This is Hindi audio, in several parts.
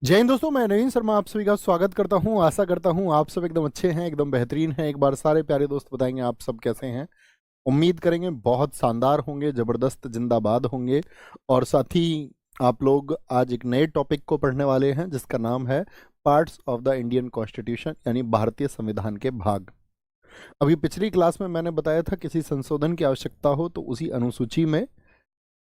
जय हिंद दोस्तों, मैं नवीन शर्मा आप सभी का स्वागत करता हूं। आशा करता हूं आप सब एकदम अच्छे हैं, एकदम बेहतरीन हैं। एक बार सारे प्यारे दोस्त बताएंगे आप सब कैसे हैं। उम्मीद करेंगे बहुत शानदार होंगे, जबरदस्त जिंदाबाद होंगे। और साथ ही आप लोग आज एक नए टॉपिक को पढ़ने वाले हैं जिसका नाम है parts of the Indian constitution, यानी भारतीय संविधान के भाग। अभी पिछली क्लास में मैंने बताया था किसी संशोधन की आवश्यकता हो तो उसी अनुसूची में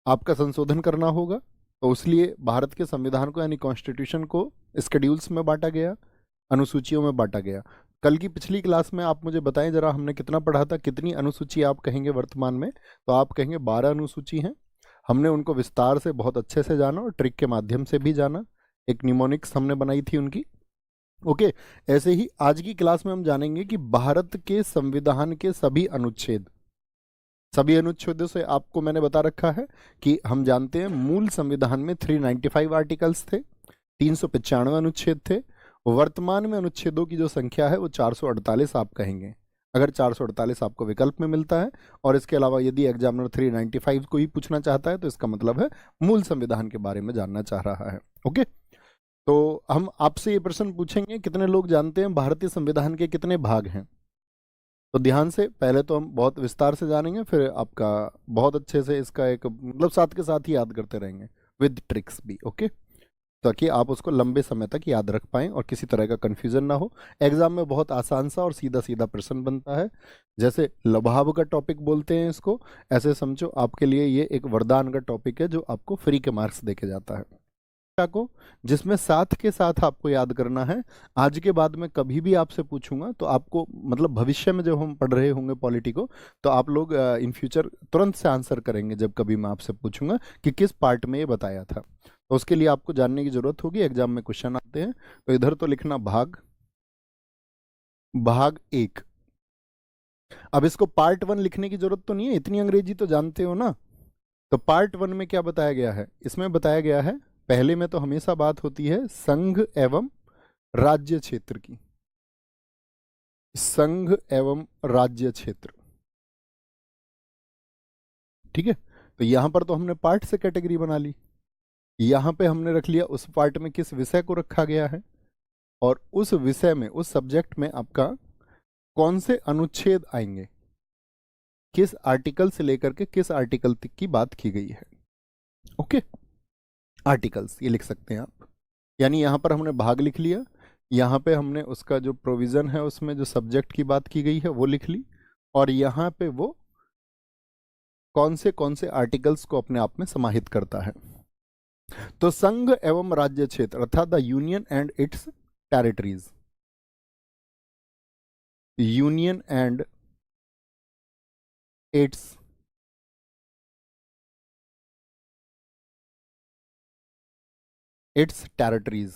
आपका संशोधन करना होगा। तो इसलिए भारत के संविधान को यानी कॉन्स्टिट्यूशन को स्केड्यूल्स में बांटा गया, अनुसूचियों में बांटा गया। कल की पिछली क्लास में आप मुझे बताएं जरा, हमने कितना पढ़ा था, कितनी अनुसूची आप कहेंगे वर्तमान में? तो आप कहेंगे 12 अनुसूची हैं। हमने उनको विस्तार से बहुत अच्छे से जाना और ट्रिक के माध्यम से भी जाना। एक निमोनिक्स हमने बनाई थी उनकी। ओके। ऐसे ही आज की क्लास में हम जानेंगे कि भारत के संविधान के सभी अनुच्छेदों से आपको मैंने बता रखा है कि हम जानते हैं मूल संविधान में 395 आर्टिकल्स थे, 395 अनुच्छेद थे। वर्तमान में अनुच्छेदों की जो संख्या है वो 448 आप कहेंगे, अगर 448 आपको विकल्प में मिलता है। और इसके अलावा यदि एग्जामिनर 395 को ही पूछना चाहता है तो इसका मतलब है मूल संविधान के बारे में जानना चाह रहा है। ओके। तो हम आपसे ये प्रश्न पूछेंगे, कितने लोग जानते हैं भारतीय संविधान के कितने भाग हैं? तो ध्यान से, पहले तो हम बहुत विस्तार से जानेंगे, फिर आपका बहुत अच्छे से इसका एक मतलब साथ के साथ ही याद करते रहेंगे विद ट्रिक्स भी। ओके, ताकि आप उसको लंबे समय तक याद रख पाएं और किसी तरह का कंफ्यूजन ना हो। एग्जाम में बहुत आसान सा और सीधा सीधा प्रश्न बनता है, जैसे लभाव का टॉपिक बोलते हैं इसको। ऐसे समझो आपके लिए ये एक वरदान का टॉपिक है जो आपको फ्री के मार्क्स देके जाता है को, जिसमें साथ के साथ आपको याद करना है। आज के बाद में कभी भी आपसे पूछूंगा तो आपको मतलब भविष्य में जब हम पढ़ रहे होंगे पॉलिटी को, तो आप लोग इन फ्यूचर तुरंत से आंसर करेंगे जब कभी मैं आपसे पूछूंगा कि किस पार्ट में ये बताया था। तो उसके लिए आपको जानने की जरूरत होगी। एग्जाम में क्वेश्चन आते हैं तो इधर तो लिखना भाग, भाग एक। अब इसको पार्ट वन लिखने की जरूरत तो नहीं है, इतनी अंग्रेजी तो जानते हो ना। तो पार्ट वन में क्या बताया गया है? इसमें बताया गया है, पहले में तो हमेशा बात होती है संघ एवं राज्य क्षेत्र की। संघ एवं राज्य क्षेत्र, ठीक है। तो यहां पर तो हमने पार्ट से कैटेगरी बना ली। यहां पे हमने रख लिया उस पार्ट में किस विषय को रखा गया है, और उस विषय में, उस सब्जेक्ट में आपका कौन से अनुच्छेद आएंगे, किस आर्टिकल से लेकर के किस आर्टिकल तक की बात की गई है। ओके, आर्टिकल्स ये लिख सकते हैं आप। यानी यहां पर हमने भाग लिख लिया, यहाँ पे हमने उसका जो प्रोविजन है उसमें जो सब्जेक्ट की बात की गई है वो लिख ली, और यहाँ पे वो कौन से आर्टिकल्स को अपने आप में समाहित करता है। तो संघ एवं राज्य क्षेत्र अर्थात the union and it's territories, union and it's territories.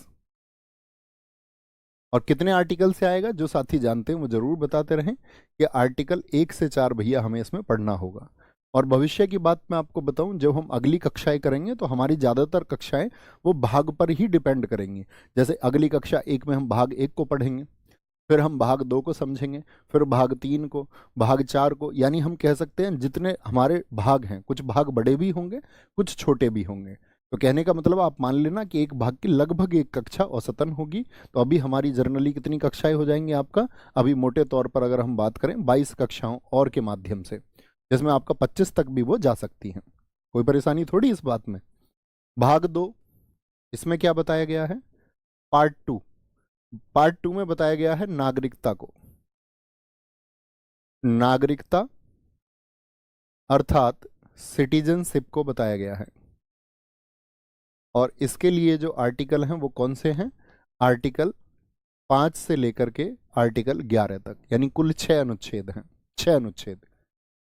और कितने आर्टिकल से आएगा, जो साथी जानते हैं वो जरूर बताते रहें कि आर्टिकल 1 से 4 भैया हमें इसमें पढ़ना होगा। और भविष्य की बात मैं आपको बताऊं, जब हम अगली कक्षाएं करेंगे तो हमारी ज़्यादातर कक्षाएं वो भाग पर ही डिपेंड करेंगी। जैसे अगली कक्षा 1 में हम भाग 1 को पढ़ेंगे, फिर हम भाग 2 को समझेंगे, फिर भाग 3 को, भाग 4 को। यानी हम कह सकते हैं जितने हमारे भाग हैं, कुछ भाग बड़े भी होंगे, कुछ छोटे भी होंगे। तो कहने का मतलब आप मान लेना कि एक भाग की लगभग एक कक्षा औसतन होगी। तो अभी हमारी जर्नली कितनी कक्षाएं हो जाएंगी आपका? अभी मोटे तौर पर अगर हम बात करें 22 कक्षाओं और के माध्यम से, जिसमें आपका 25 तक भी वो जा सकती हैं। कोई परेशानी थोड़ी इस बात में। भाग 2, इसमें क्या बताया गया है? पार्ट 2। पार्ट 2 में बताया गया है नागरिकता को। नागरिकता अर्थात सिटीजनशिप को बताया गया है। और इसके लिए जो आर्टिकल हैं वो कौन से हैं? आर्टिकल 5 से लेकर के आर्टिकल 11 तक, यानी कुल 6 अनुच्छेद हैं। 6 अनुच्छेद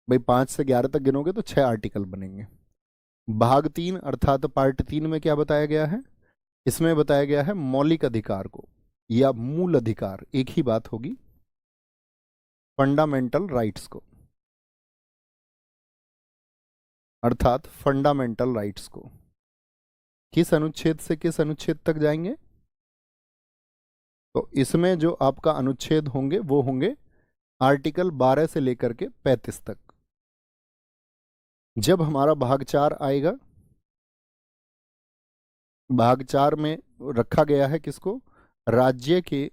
भाई, 5 से 11 तक गिनोगे तो 6 आर्टिकल बनेंगे। भाग 3 अर्थात पार्ट 3 में क्या बताया गया है? इसमें बताया गया है मौलिक अधिकार को, या मूल अधिकार, एक ही बात होगी, फंडामेंटल राइट्स को, अर्थात फंडामेंटल राइट्स को। किस अनुच्छेद से किस अनुच्छेद तक जाएंगे? तो इसमें जो आपका अनुच्छेद होंगे वो होंगे आर्टिकल 12 से लेकर के 35 तक। जब हमारा भाग 4 आएगा, भाग 4 में रखा गया है किसको? राज्य के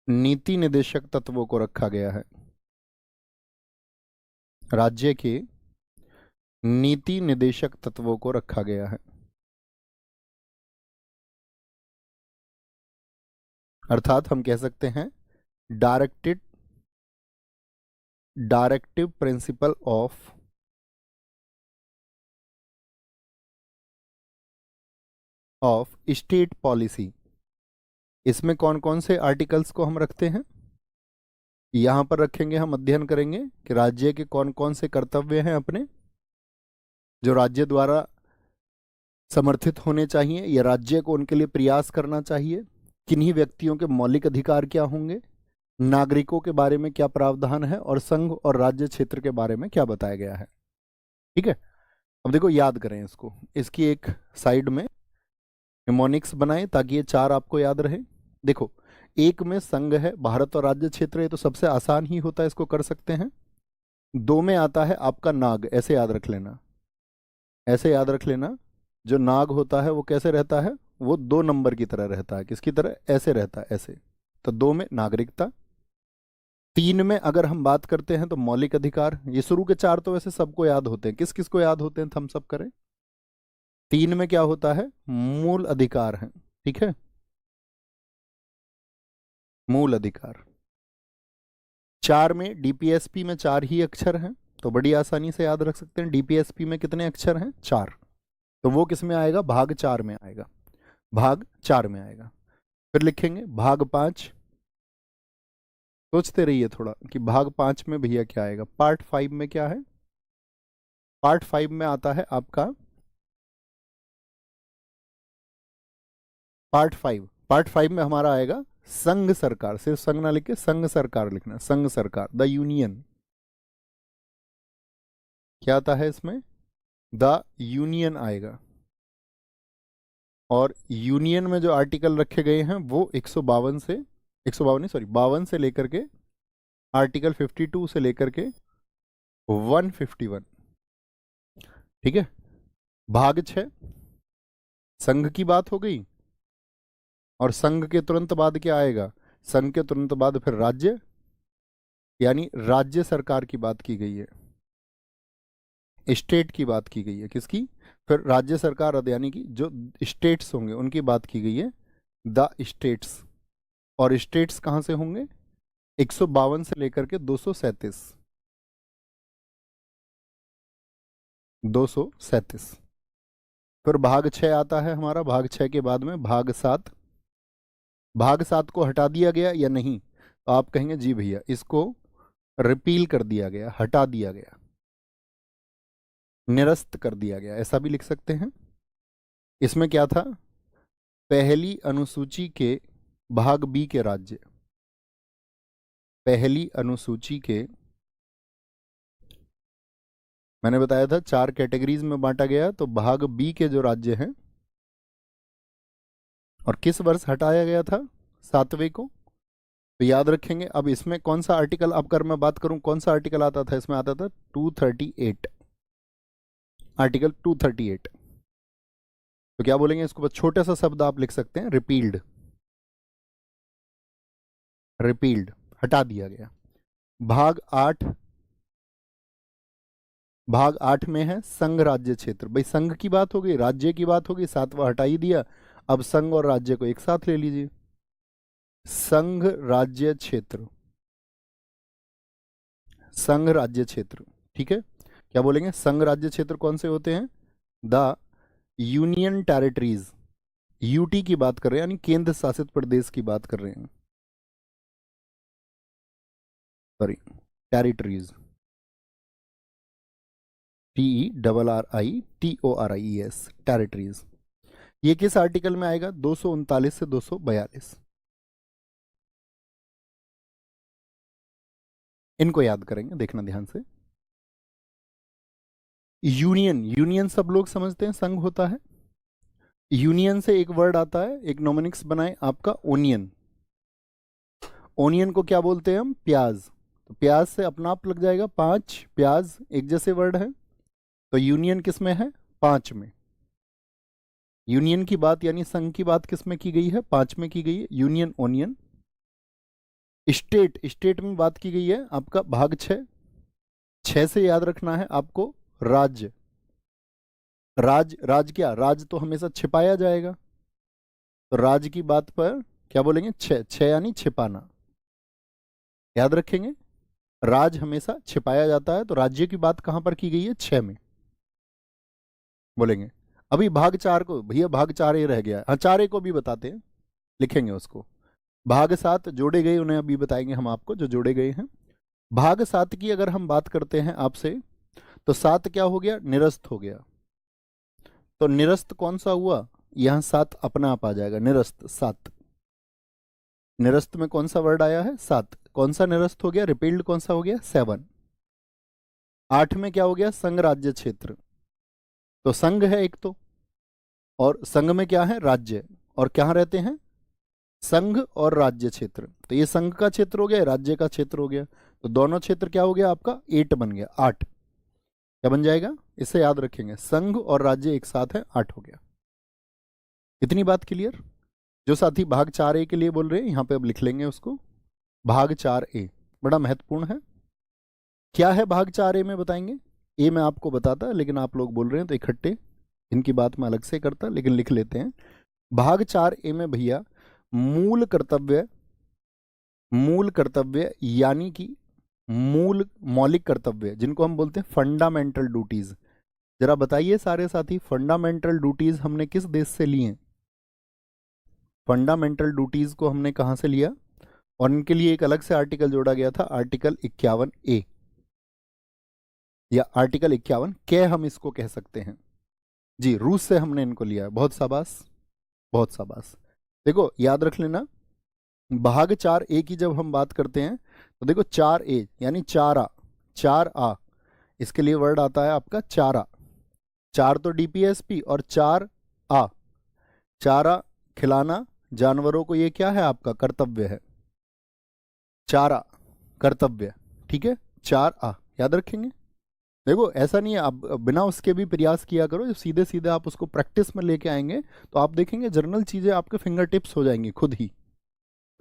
नीति निदेशक तत्वों को रखा गया है। राज्य के नीति निदेशक तत्वों को रखा गया है, अर्थात हम कह सकते हैं directive principle of state policy. इसमें कौन कौन से आर्टिकल्स को हम रखते हैं? यहां पर रखेंगे, हम अध्ययन करेंगे कि राज्य के कौन कौन से कर्तव्य हैं अपने, जो राज्य द्वारा समर्थित होने चाहिए या राज्य को उनके लिए प्रयास करना चाहिए, किन्हीं व्यक्तियों के मौलिक अधिकार क्या होंगे, नागरिकों के बारे में क्या प्रावधान है, और संघ और राज्य क्षेत्र के बारे में क्या बताया गया है। ठीक है, अब देखो याद करें इसको, इसकी एक साइड में निमोनिक्स बनाएं ताकि ये चार आपको याद रहे। देखो, एक में संघ है, भारत और राज्य क्षेत्र है, तो सबसे आसान ही होता है, इसको कर सकते हैं। दो में आता है आपका नाग, ऐसे याद रख लेना, ऐसे याद रख लेना। जो नाग होता है वो कैसे रहता है? वो दो नंबर की तरह रहता है। किसकी तरह? ऐसे रहता है, ऐसे। तो दो में नागरिकता। तीन में अगर हम बात करते हैं तो मौलिक अधिकार। ये शुरू के चार तो वैसे सबको याद होते हैं, किस किस को याद होते हैं, थम्स अप करें। तीन में क्या होता है? मूल अधिकार है, ठीक है, मूल अधिकार। चार में डीपीएसपी में चार ही अक्षर हैं, तो बड़ी आसानी से याद रख सकते हैं। डीपीएसपी में कितने अक्षर हैं? चार। तो वो किस में आएगा? भाग चार में आएगा, भाग चार में आएगा। फिर लिखेंगे भाग पांच। सोचते रहिए थोड़ा कि भाग पांच में भैया क्या आएगा। पार्ट फाइव में क्या है? पार्ट फाइव में आता है आपका पार्ट फाइव में हमारा आएगा संघ सरकार। सिर्फ संघ ना लिख के संघ सरकार लिखना, संघ सरकार, द यूनियन। क्या आता है इसमें? द यूनियन आएगा। और यूनियन में जो आर्टिकल रखे गए हैं वो 152 से 152 नहीं, सॉरी 52 से लेकर के आर्टिकल 52 से लेकर के 151। ठीक है, भाग 6 संघ की बात हो गई। और संघ के तुरंत बाद क्या आएगा? संघ के तुरंत बाद फिर राज्य, यानी राज्य सरकार की बात की गई है, स्टेट की बात की गई है। किसकी? फिर राज्य सरकार यानी कि जो स्टेट्स होंगे उनकी बात की गई है, द स्टेट्स। और स्टेट्स कहां से होंगे? 152 से लेकर के 237। 237। फिर भाग 6 आता है हमारा। भाग 6 के बाद में भाग 7। भाग 7 को हटा दिया गया या नहीं? तो आप कहेंगे जी भैया इसको रिपील कर दिया गया, हटा दिया गया, निरस्त कर दिया गया, ऐसा भी लिख सकते हैं। इसमें क्या था? पहली अनुसूची के भाग बी के राज्य, पहली अनुसूची के, मैंने बताया था 4 कैटेगरीज में बांटा गया, तो भाग बी के जो राज्य हैं, और किस वर्ष हटाया गया था? 7वें को। तो याद रखेंगे। अब इसमें कौन सा आर्टिकल, अब अगर मैं बात करूं कौन सा आर्टिकल आता था, इसमें आता था 238, आर्टिकल 238। तो क्या बोलेंगे इसको? बस छोटा सा शब्द आप लिख सकते हैं, रिपील्ड। रिपील्ड, हटा दिया गया। भाग 8, भाग 8 में है संघ राज्य क्षेत्र। भाई संघ की बात हो गई, राज्य की बात हो गई, 7वां हटा ही दिया। अब संघ और राज्य को एक साथ ले लीजिए, संघ राज्य क्षेत्र, संघ राज्य क्षेत्र। ठीक है, क्या बोलेंगे? संघ राज्य क्षेत्र कौन से होते हैं? The union territories. यूटी की बात कर रहे हैं, यानी केंद्र शासित प्रदेश की बात कर रहे हैं, सॉरी टेरिटरीज, TERRITORIES, टेरिटरीज। ये किस आर्टिकल में आएगा? 239 से 242। इनको याद करेंगे, देखना ध्यान से। यूनियन, यूनियन सब लोग समझते हैं संघ होता है। यूनियन से एक वर्ड आता है, एक नोमिनिक्स बनाए आपका, ओनियन। ओनियन को क्या बोलते हैं हम? प्याज। तो प्याज से अपना आप लग जाएगा 5, प्याज एक जैसे वर्ड है। तो यूनियन किस में है? 5 में। यूनियन की बात यानी संघ की बात किस में की गई है? 5 में की गई है, यूनियन ओनियन। स्टेट, स्टेट में बात की गई है आपका भाग 6। 6 से याद रखना है आपको राज्य। राज, राज क्या? राज तो हमेशा छिपाया जाएगा, तो राज की बात पर क्या बोलेंगे? 6, 6 यानी छिपाना, याद रखेंगे। राज हमेशा छिपाया जाता है, तो राज्य की बात कहां पर की गई है? 6 में बोलेंगे। अभी भाग 4 को भैया, भाग 4 ये रह गया है। हाँ, 4 ए को भी बताते हैं, लिखेंगे उसको। भाग 7 जोड़े गए, उन्हें अभी बताएंगे हम आपको जो जोड़े गए हैं। भाग 7 की अगर हम बात करते हैं आपसे, तो 7 क्या हो गया? निरस्त हो गया। तो निरस्त कौन सा हुआ? यहां 7 अपना आप आ जाएगा, निरस्त 7। निरस्त में कौन सा वर्ड आया है? 7। कौन सा निरस्त हो गया? रिपील्ड कौन सा हो गया? 7। 8 में क्या हो गया? संघ राज्य क्षेत्र। तो संघ है एक तो, और संघ में क्या है? राज्य। और क्या रहते हैं? संघ और राज्य क्षेत्र। तो ये संघ का क्षेत्र हो गया, राज्य का क्षेत्र हो गया, तो दोनों क्षेत्र क्या हो गया आपका? 8 बन गया, 8। क्या बन जाएगा? इसे याद रखेंगे, संघ और राज्य एक साथ है, 8 हो गया। इतनी बात क्लियर? जो साथी भाग 4 ए के लिए बोल रहे हैं, यहां पे अब लिख लेंगे उसको। भाग 4 ए बड़ा महत्वपूर्ण है। क्या है भाग 4 ए में? बताएंगे। ए मैं आपको बताता, लेकिन आप लोग बोल रहे हैं तो इकट्ठे इनकी बात मैं अलग से करता, लेकिन लिख लेते हैं। भाग 4 ए में भैया मूल कर्तव्य, मूल कर्तव्य यानी कि मूल मौलिक कर्तव्य, जिनको हम बोलते हैं फंडामेंटल ड्यूटीज। जरा बताइए सारे साथी, फंडामेंटल ड्यूटीज हमने किस देश से लिए? फंडामेंटल ड्यूटीज को हमने कहां से लिया? और इनके लिए एक अलग से आर्टिकल जोड़ा गया था, आर्टिकल 51 ए, या आर्टिकल 51 के हम इसको कह सकते हैं। जी, रूस से हमने इनको लिया है। बहुत शाबाश, बहुत शाबाश। देखो याद रख लेना, भाग 4 ए की जब हम बात करते हैं, तो देखो 4 ए यानी चारा, 4 आ, इसके लिए वर्ड आता है आपका चारा। 4 तो डीपीएसपी, और 4 आ चारा खिलाना जानवरों को, ये क्या है आपका? कर्तव्य है। चारा कर्तव्य, ठीक है। 4 आ याद रखेंगे। देखो ऐसा नहीं है, आप बिना उसके भी प्रयास किया करो, जब सीधे सीधे आप उसको प्रैक्टिस में लेके आएंगे तो आप देखेंगे जर्नल चीजें आपके फिंगर टिप्स हो जाएंगी खुद ही।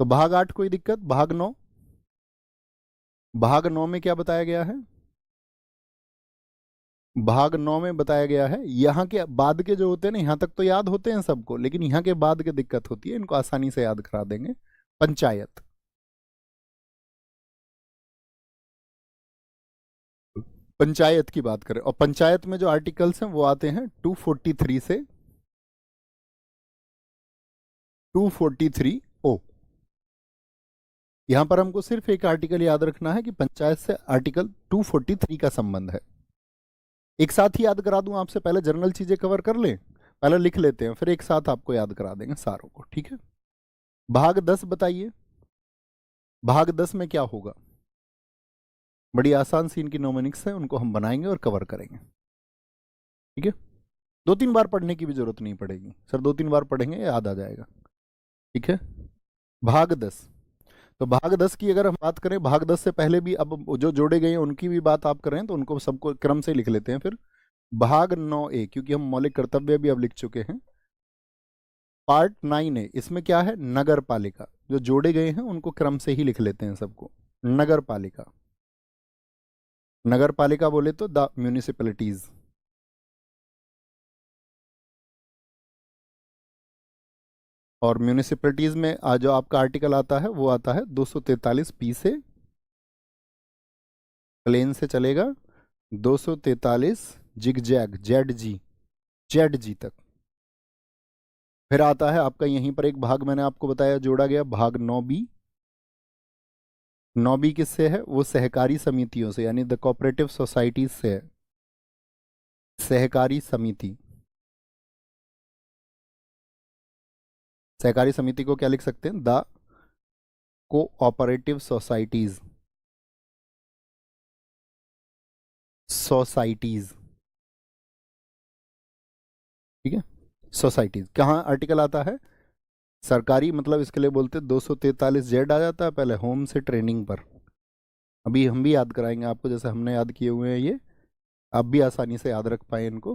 तो भाग 8 कोई दिक्कत? भाग 9, भाग 9 में क्या बताया गया है? भाग 9 में बताया गया है, यहाँ के बाद के जो होते हैं ना, यहाँ तक तो याद होते हैं सबको, लेकिन यहाँ के बाद की दिक्कत होती है, इनको आसानी से याद करा देंगे। पंचायत, पंचायत की बात करें, और पंचायत में जो आर्टिकल्स हैं वो आते हैं 243 से 243 ओ। यहां पर हमको सिर्फ एक आर्टिकल याद रखना है कि पंचायत से आर्टिकल 243 का संबंध है। एक साथ ही याद करा दूं आपसे, पहले जनरल चीजें कवर कर लें, पहले लिख लेते हैं, फिर एक साथ आपको याद करा देंगे सारों को, ठीक है। भाग 10 बताइए, भाग 10 में क्या होगा? बड़ी आसान सी इनकी नोमेनिक्स है, उनको हम बनाएंगे और कवर करेंगे, ठीक है। 2-3 बार पढ़ने की भी जरूरत नहीं पड़ेगी सर, 2-3 बार पढ़ेंगे याद आ जाएगा, ठीक है। भाग 10, तो भाग 10 की अगर हम बात करें, भाग 10 से पहले भी अब जो जोड़े गए हैं उनकी भी बात आप करें, तो उनको सबको क्रम से लिख लेते हैं फिर। भाग 9 ए, क्योंकि हम मौलिक कर्तव्य भी अब लिख चुके हैं। पार्ट 9 ए, इसमें क्या है? नगर पालिका। जो जोड़े गए हैं उनको क्रम से ही लिख लेते हैं सबको। नगर पालिका, नगर पालिका बोले तो द म्यूनिसिपैलिटीज। और म्यूनिसिपैलिटीज में जो आपका आर्टिकल आता है वो आता है 243 पी से, प्लेन से चलेगा 243 जिगजैग जेड जी तक। फिर आता है आपका यहीं पर एक भाग मैंने आपको बताया जोड़ा गया, भाग 9 बी। 9 बी किससे है? वो सहकारी समितियों से, यानी द कोऑपरेटिव सोसाइटीज से है। सहकारी समिति, सहकारी समिति को क्या लिख सकते हैं? द कोऑपरेटिव सोसाइटीज, सोसाइटीज, ठीक है। सोसाइटीज कहाँ आर्टिकल आता है? सरकारी, मतलब इसके लिए बोलते 243 जेड आ जाता है पहले, होम से ट्रेनिंग पर। अभी हम भी याद कराएंगे आपको, जैसे हमने याद किए हुए हैं ये, आप भी आसानी से याद रख पाए इनको।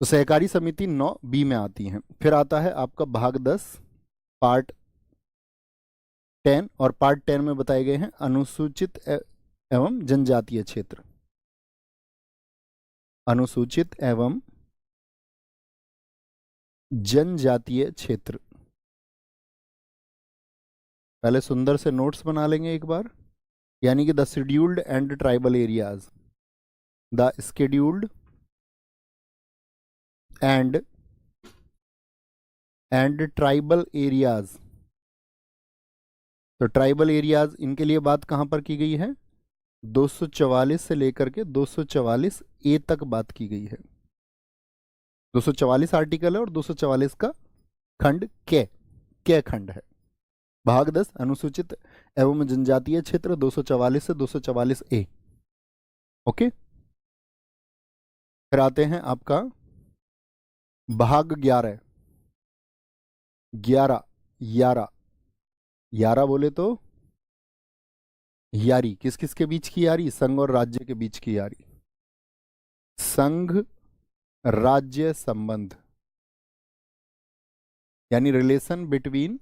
तो सहकारी समिति 9B में आती हैं। फिर आता है आपका भाग 10 पार्ट 10, और पार्ट 10 में बताए गए हैं अनुसूचित एवं जनजातीय क्षेत्र। अनुसूचित एवं जनजातीय क्षेत्र। पहले सुंदर से नोट्स बना लेंगे एक बार, यानी कि the scheduled and tribal areas, the scheduled and tribal areas. तो ट्राइबल एरियाज, इनके लिए बात कहां पर की गई है? 244 से लेकर के 244A तक बात की गई है। 244 आर्टिकल है और 244 का खंड कै खंड है। भाग 10 अनुसूचित एवं जनजातीय क्षेत्र 244 से 244A। ओके, फिर आते हैं आपका भाग 11 11 बोले तो यारी, किस किस के बीच की यारी? संघ और राज्य के बीच की यारी, संघ राज्य संबंध, यानी relation between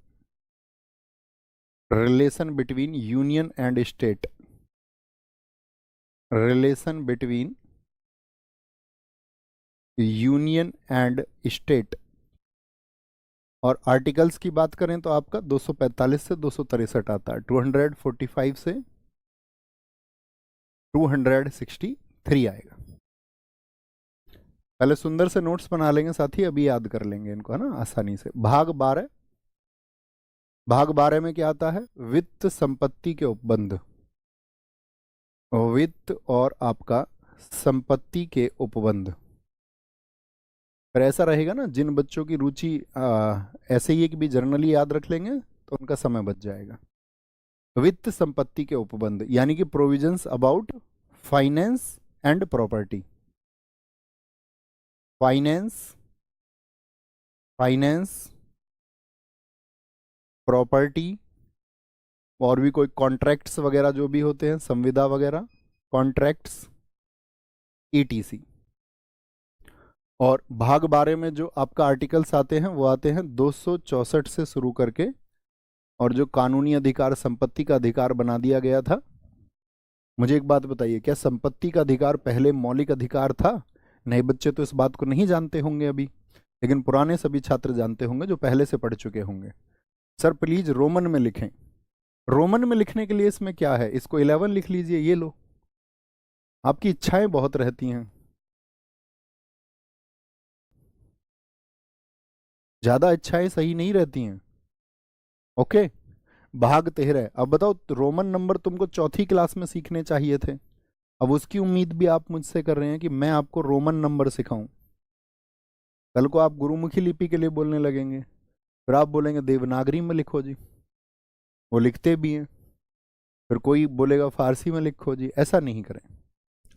union and state, relation between union and state. और आर्टिकल्स की बात करें तो आपका 245 से 263 आता है, 245 से 263 आएगा। पहले सुंदर से नोट्स बना लेंगे साथी, अभी याद कर लेंगे इनको, है ना, आसानी से। भाग 12 में क्या आता है? वित्त संपत्ति के उपबंध, वित्त और आपका संपत्ति के उपबंध। पर ऐसा रहेगा ना, जिन बच्चों की रुचि ऐसे ही है कि भी जर्नली याद रख लेंगे तो उनका समय बच जाएगा। वित्त संपत्ति के उपबंध, यानी कि provisions about finance and property. Finance property, और भी कोई कॉन्ट्रैक्ट्स वगैरह जो भी होते हैं, संविदा वगैरह, कॉन्ट्रैक्ट्स, ETC। और भाग 12 में जो आपका आर्टिकल्स आते हैं वो आते हैं 264 से शुरू करके, और जो कानूनी अधिकार संपत्ति का अधिकार बना दिया गया था। मुझे एक बात बताइए, क्या संपत्ति का अधिकार पहले मौलिक अधिकार था? नए बच्चे तो इस बात को नहीं जानते होंगे अभी, लेकिन पुराने सभी छात्र जानते होंगे जो पहले से पढ़ चुके होंगे। सर प्लीज रोमन में लिखें। रोमन में लिखने के लिए इसमें क्या है? इसको 11 लिख लीजिए, ये लो। आपकी इच्छाएं बहुत रहती हैं, ज्यादा इच्छाएं सही नहीं रहती हैं। ओके, भाग 13। अब बताओ, रोमन नंबर तुमको चौथी क्लास में सीखने चाहिए थे, अब उसकी उम्मीद भी आप मुझसे कर रहे हैं कि मैं आपको रोमन नंबर सिखाऊं। कल को आप गुरुमुखी लिपि के लिए बोलने लगेंगे, फिर आप बोलेंगे देवनागरी में लिखो जी, वो लिखते भी हैं। फिर कोई बोलेगा फारसी में लिखो जी। ऐसा नहीं करें,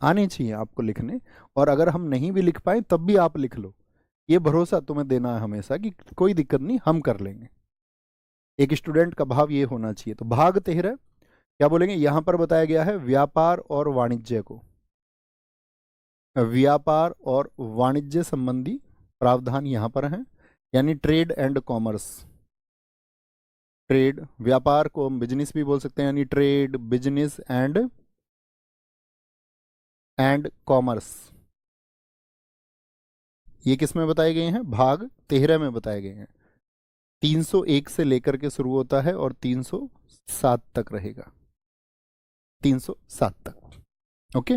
आने चाहिए आपको लिखने। और अगर हम नहीं भी लिख पाए तब भी आप लिख लो, ये भरोसा तुम्हें देना है हमेशा कि कोई दिक्कत नहीं, हम कर लेंगे। एक स्टूडेंट का भाव ये होना चाहिए। तो भाग 13 क्या बोलेंगे? यहां पर बताया गया है व्यापार और वाणिज्य को, व्यापार और वाणिज्य संबंधी प्रावधान यहां पर हैं, यानी ट्रेड एंड कॉमर्स। ट्रेड, व्यापार को हम बिजनेस भी बोल सकते हैं, यानी ट्रेड, बिजनेस एंड कॉमर्स। ये किस में बताए गए हैं? भाग 13 में बताए गए हैं। 301 से लेकर के शुरू होता है और 307 तक रहेगा, 307 तक। ओके,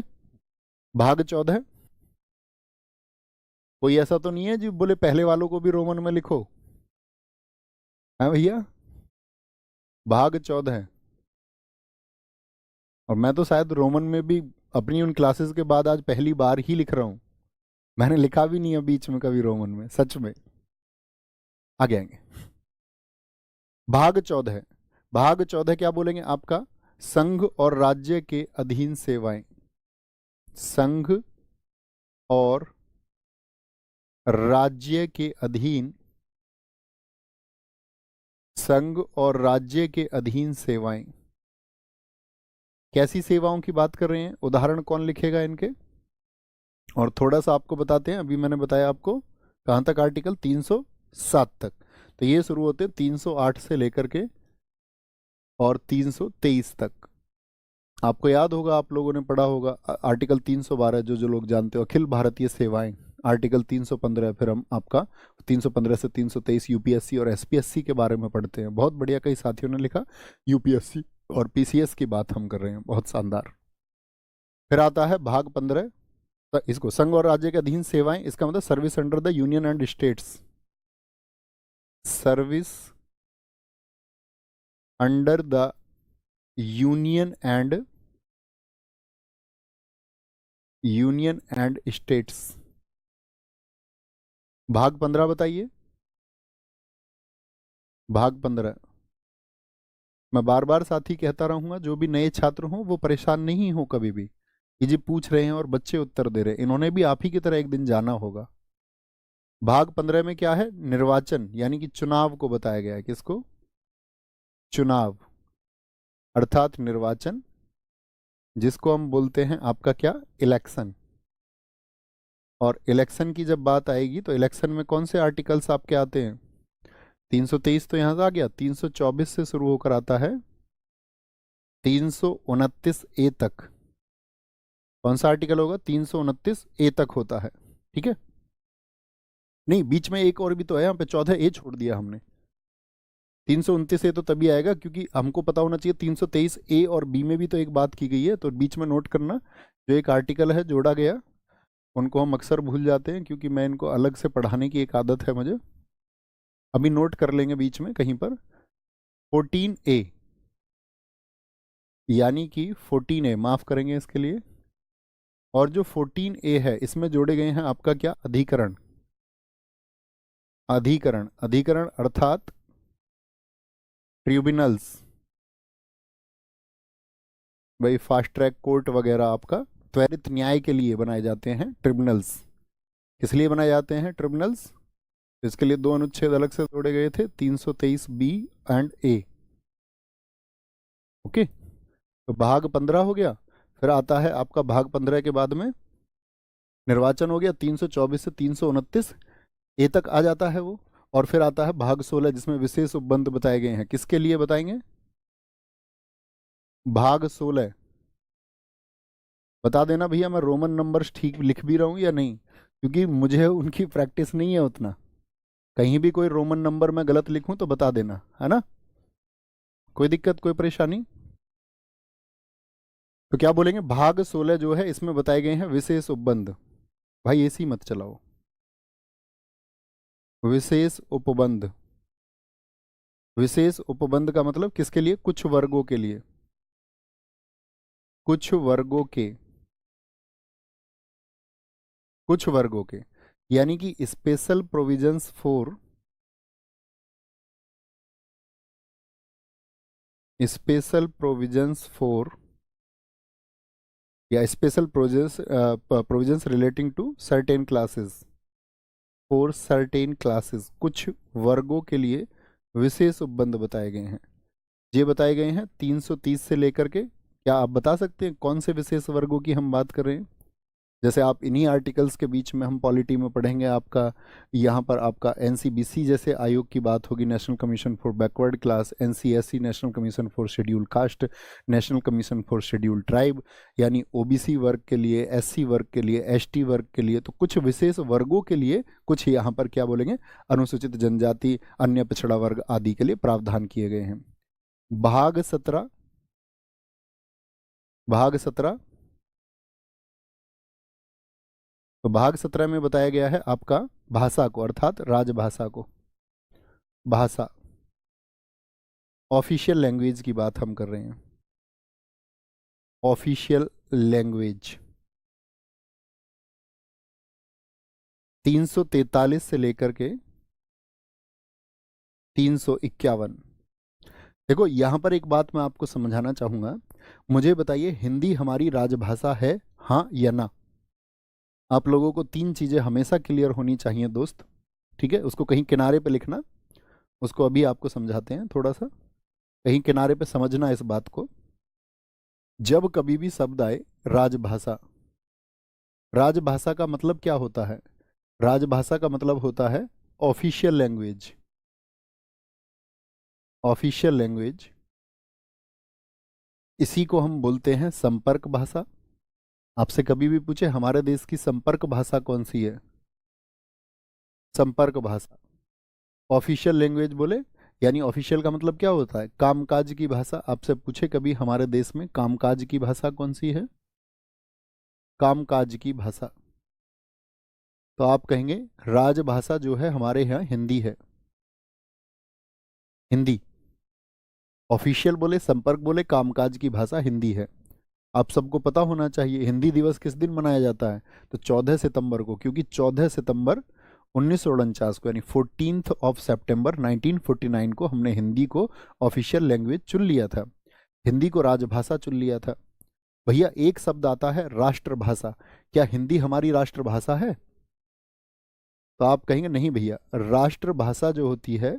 भाग 14। कोई ऐसा तो नहीं है जी बोले पहले वालों को भी रोमन में लिखो? है भैया, भाग 14। और मैं तो शायद रोमन में भी अपनी उन क्लासेस के बाद आज पहली बार ही लिख रहा हूं, मैंने लिखा भी नहीं है बीच में कभी रोमन में, सच में। आगे आएंगे। भाग 14। भाग 14 क्या बोलेंगे आपका? संघ और राज्य के अधीन सेवाएं, संघ और राज्य के अधीन, संघ और राज्य के अधीन सेवाएं। कैसी सेवाओं की बात कर रहे हैं? उदाहरण कौन लिखेगा इनके? और थोड़ा सा आपको बताते हैं, अभी मैंने बताया आपको कहाँ तक आर्टिकल 307 तक, तो ये शुरू होते हैं 308 से लेकर के और 323 तक। आपको याद होगा, आप लोगों ने पढ़ा होगा आर्टिकल 312, जो जो लोग जानते हो, अखिल भारतीय सेवाएं, आर्टिकल 315। फिर हम आपका 315 से 323 यूपीएससी और एसपीएससी के बारे में पढ़ते हैं। बहुत बढ़िया, कई साथियों ने लिखा यूपीएससी और पीसीएस की बात हम कर रहे हैं, बहुत शानदार। फिर आता है भाग 15, तो इसको संघ और राज्य के अधीन सेवाएं, इसका मतलब service under the union and states, service under the union and states. भाग 15 बताइए। भाग 15, मैं बार बार साथी कहता रहूंगा, जो भी नए छात्र हों वो परेशान नहीं हो कभी भी कि जी पूछ रहे हैं और बच्चे उत्तर दे रहे हैं, इन्होंने भी आप ही की तरह एक दिन जाना होगा। भाग 15 में क्या है? निर्वाचन, यानी कि चुनाव को बताया गया है। किसको? चुनाव, अर्थात निर्वाचन, जिसको हम बोलते हैं आपका क्या? इलेक्शन। और इलेक्शन की जब बात आएगी तो इलेक्शन में कौन से आर्टिकल्स आपके आते हैं? 323 तो यहाँ से आ गया, 324 से शुरू होकर आता है 329 ए तक। कौन सा आर्टिकल होगा? 329 ए तक होता है, ठीक है। नहीं, बीच में एक और भी तो है, यहाँ पे 14 ए छोड़ दिया हमने। 329 ए तो तभी आएगा क्योंकि हमको पता होना चाहिए 323 ए और बी में भी तो एक बात की गई है, तो बीच में नोट करना। जो एक आर्टिकल है जोड़ा गया, उनको हम अक्सर भूल जाते हैं क्योंकि मैं इनको अलग से पढ़ाने की एक आदत है मुझे। अभी नोट कर लेंगे बीच में कहीं पर। 14 ए, यानी कि 14 ए, माफ करेंगे इसके लिए। और जो 14 ए है, इसमें जोड़े गए हैं आपका क्या? अधिकरण। अधिकरण, अधिकरण अर्थात ट्रिब्यूनल्स। भाई फास्ट ट्रैक कोर्ट वगैरह आपका त्वरित न्याय के लिए बनाए जाते हैं ट्रिब्यूनल्स। किस लिए बनाए जाते हैं ट्रिब्यूनल्स? इसके लिए दो अनुच्छेद अलग से जोड़े गए थे, 323 बी एंड ए। ओके, तो भाग 15 हो गया। फिर आता है आपका भाग 15 के बाद में निर्वाचन हो गया, 324 से 329 ए तक आ जाता है वो। और फिर आता है भाग 16, जिसमें विशेष उपबंध बताए गए हैं। किसके लिए बताएंगे? भाग 16, बता देना भैया मैं रोमन नंबर्स ठीक लिख भी रहा हूँ या नहीं, क्योंकि मुझे उनकी प्रैक्टिस नहीं है उतना। कहीं भी कोई रोमन नंबर मैं गलत लिखूं तो बता देना, है ना? कोई दिक्कत, कोई परेशानी? तो क्या बोलेंगे? भाग 16 जो है, इसमें बताए गए हैं विशेष उपबंध। भाई एसी मत चलाओ। विशेष उपबंध, विशेष उपबंध का मतलब किसके लिए? कुछ वर्गों के लिए, कुछ वर्गों के, कुछ वर्गों के, यानी कि special provisions for, special provisions for, या special provisions, provisions relating to certain classes, for certain classes, कुछ वर्गों के लिए विशेष उपबंध बताए गए हैं। ये बताए गए हैं 330 से लेकर के, क्या आप बता सकते हैं कौन से विशेष वर्गों की हम बात कर रहे हैं? जैसे आप इन्हीं आर्टिकल्स के बीच में हम पॉलिटी में पढ़ेंगे आपका, यहाँ पर आपका एनसीबीसी जैसे आयोग की बात होगी, national commission for backward class, NCSC national commission for schedule caste, national commission for schedule tribe, यानी ओबीसी वर्ग के लिए, एससी वर्ग के लिए, एसटी वर्ग के लिए। तो कुछ विशेष वर्गों के लिए कुछ यहाँ पर क्या बोलेंगे? अनुसूचित जनजाति, अन्य पिछड़ा वर्ग आदि के लिए प्रावधान किए गए हैं। भाग 17, भाग 17, तो भाग 17 में बताया गया है आपका भाषा को, अर्थात राजभाषा को। भाषा, ऑफिशियल लैंग्वेज की बात हम कर रहे हैं, ऑफिशियल लैंग्वेज। 343 से लेकर के 351। देखो यहां पर एक बात मैं आपको समझाना चाहूंगा। मुझे बताइए, हिंदी हमारी राजभाषा है, हाँ या ना? आप लोगों को तीन चीजें हमेशा क्लियर होनी चाहिए दोस्त, ठीक है? उसको कहीं किनारे पे लिखना, उसको अभी आपको समझाते हैं थोड़ा सा, कहीं किनारे पे समझना इस बात को। जब कभी भी शब्द आए राजभाषा, राजभाषा का मतलब क्या होता है? राजभाषा का मतलब होता है ऑफिशियल लैंग्वेज। ऑफिशियल लैंग्वेज, इसी को हम बोलते हैं संपर्क भाषा। आपसे कभी भी पूछे हमारे देश की संपर्क भाषा कौन सी है? संपर्क भाषा। ऑफिशियल लैंग्वेज बोले, यानी ऑफिशियल का मतलब क्या होता है? कामकाज की भाषा। आपसे पूछे कभी हमारे देश में कामकाज की भाषा कौन सी है? कामकाज की भाषा, तो आप कहेंगे राजभाषा जो है हमारे यहाँ हिंदी है। हिंदी। ऑफिशियल बोले, संपर्क बोले, कामकाज की भाषा हिंदी है। आप सबको पता होना चाहिए हिंदी दिवस किस दिन मनाया जाता है? तो 14 सितंबर को, क्योंकि 14 सितंबर 1949 को, यानी 14th ऑफ सितंबर 1949 को हमने हिंदी को ऑफिशियल लैंग्वेज चुन लिया था, हिंदी को राजभाषा चुन लिया था। भैया एक शब्द आता है राष्ट्रभाषा, क्या हिंदी हमारी राष्ट्रभाषा है? तो आप कहेंगे नहीं भैया, राष्ट्रभाषा जो होती है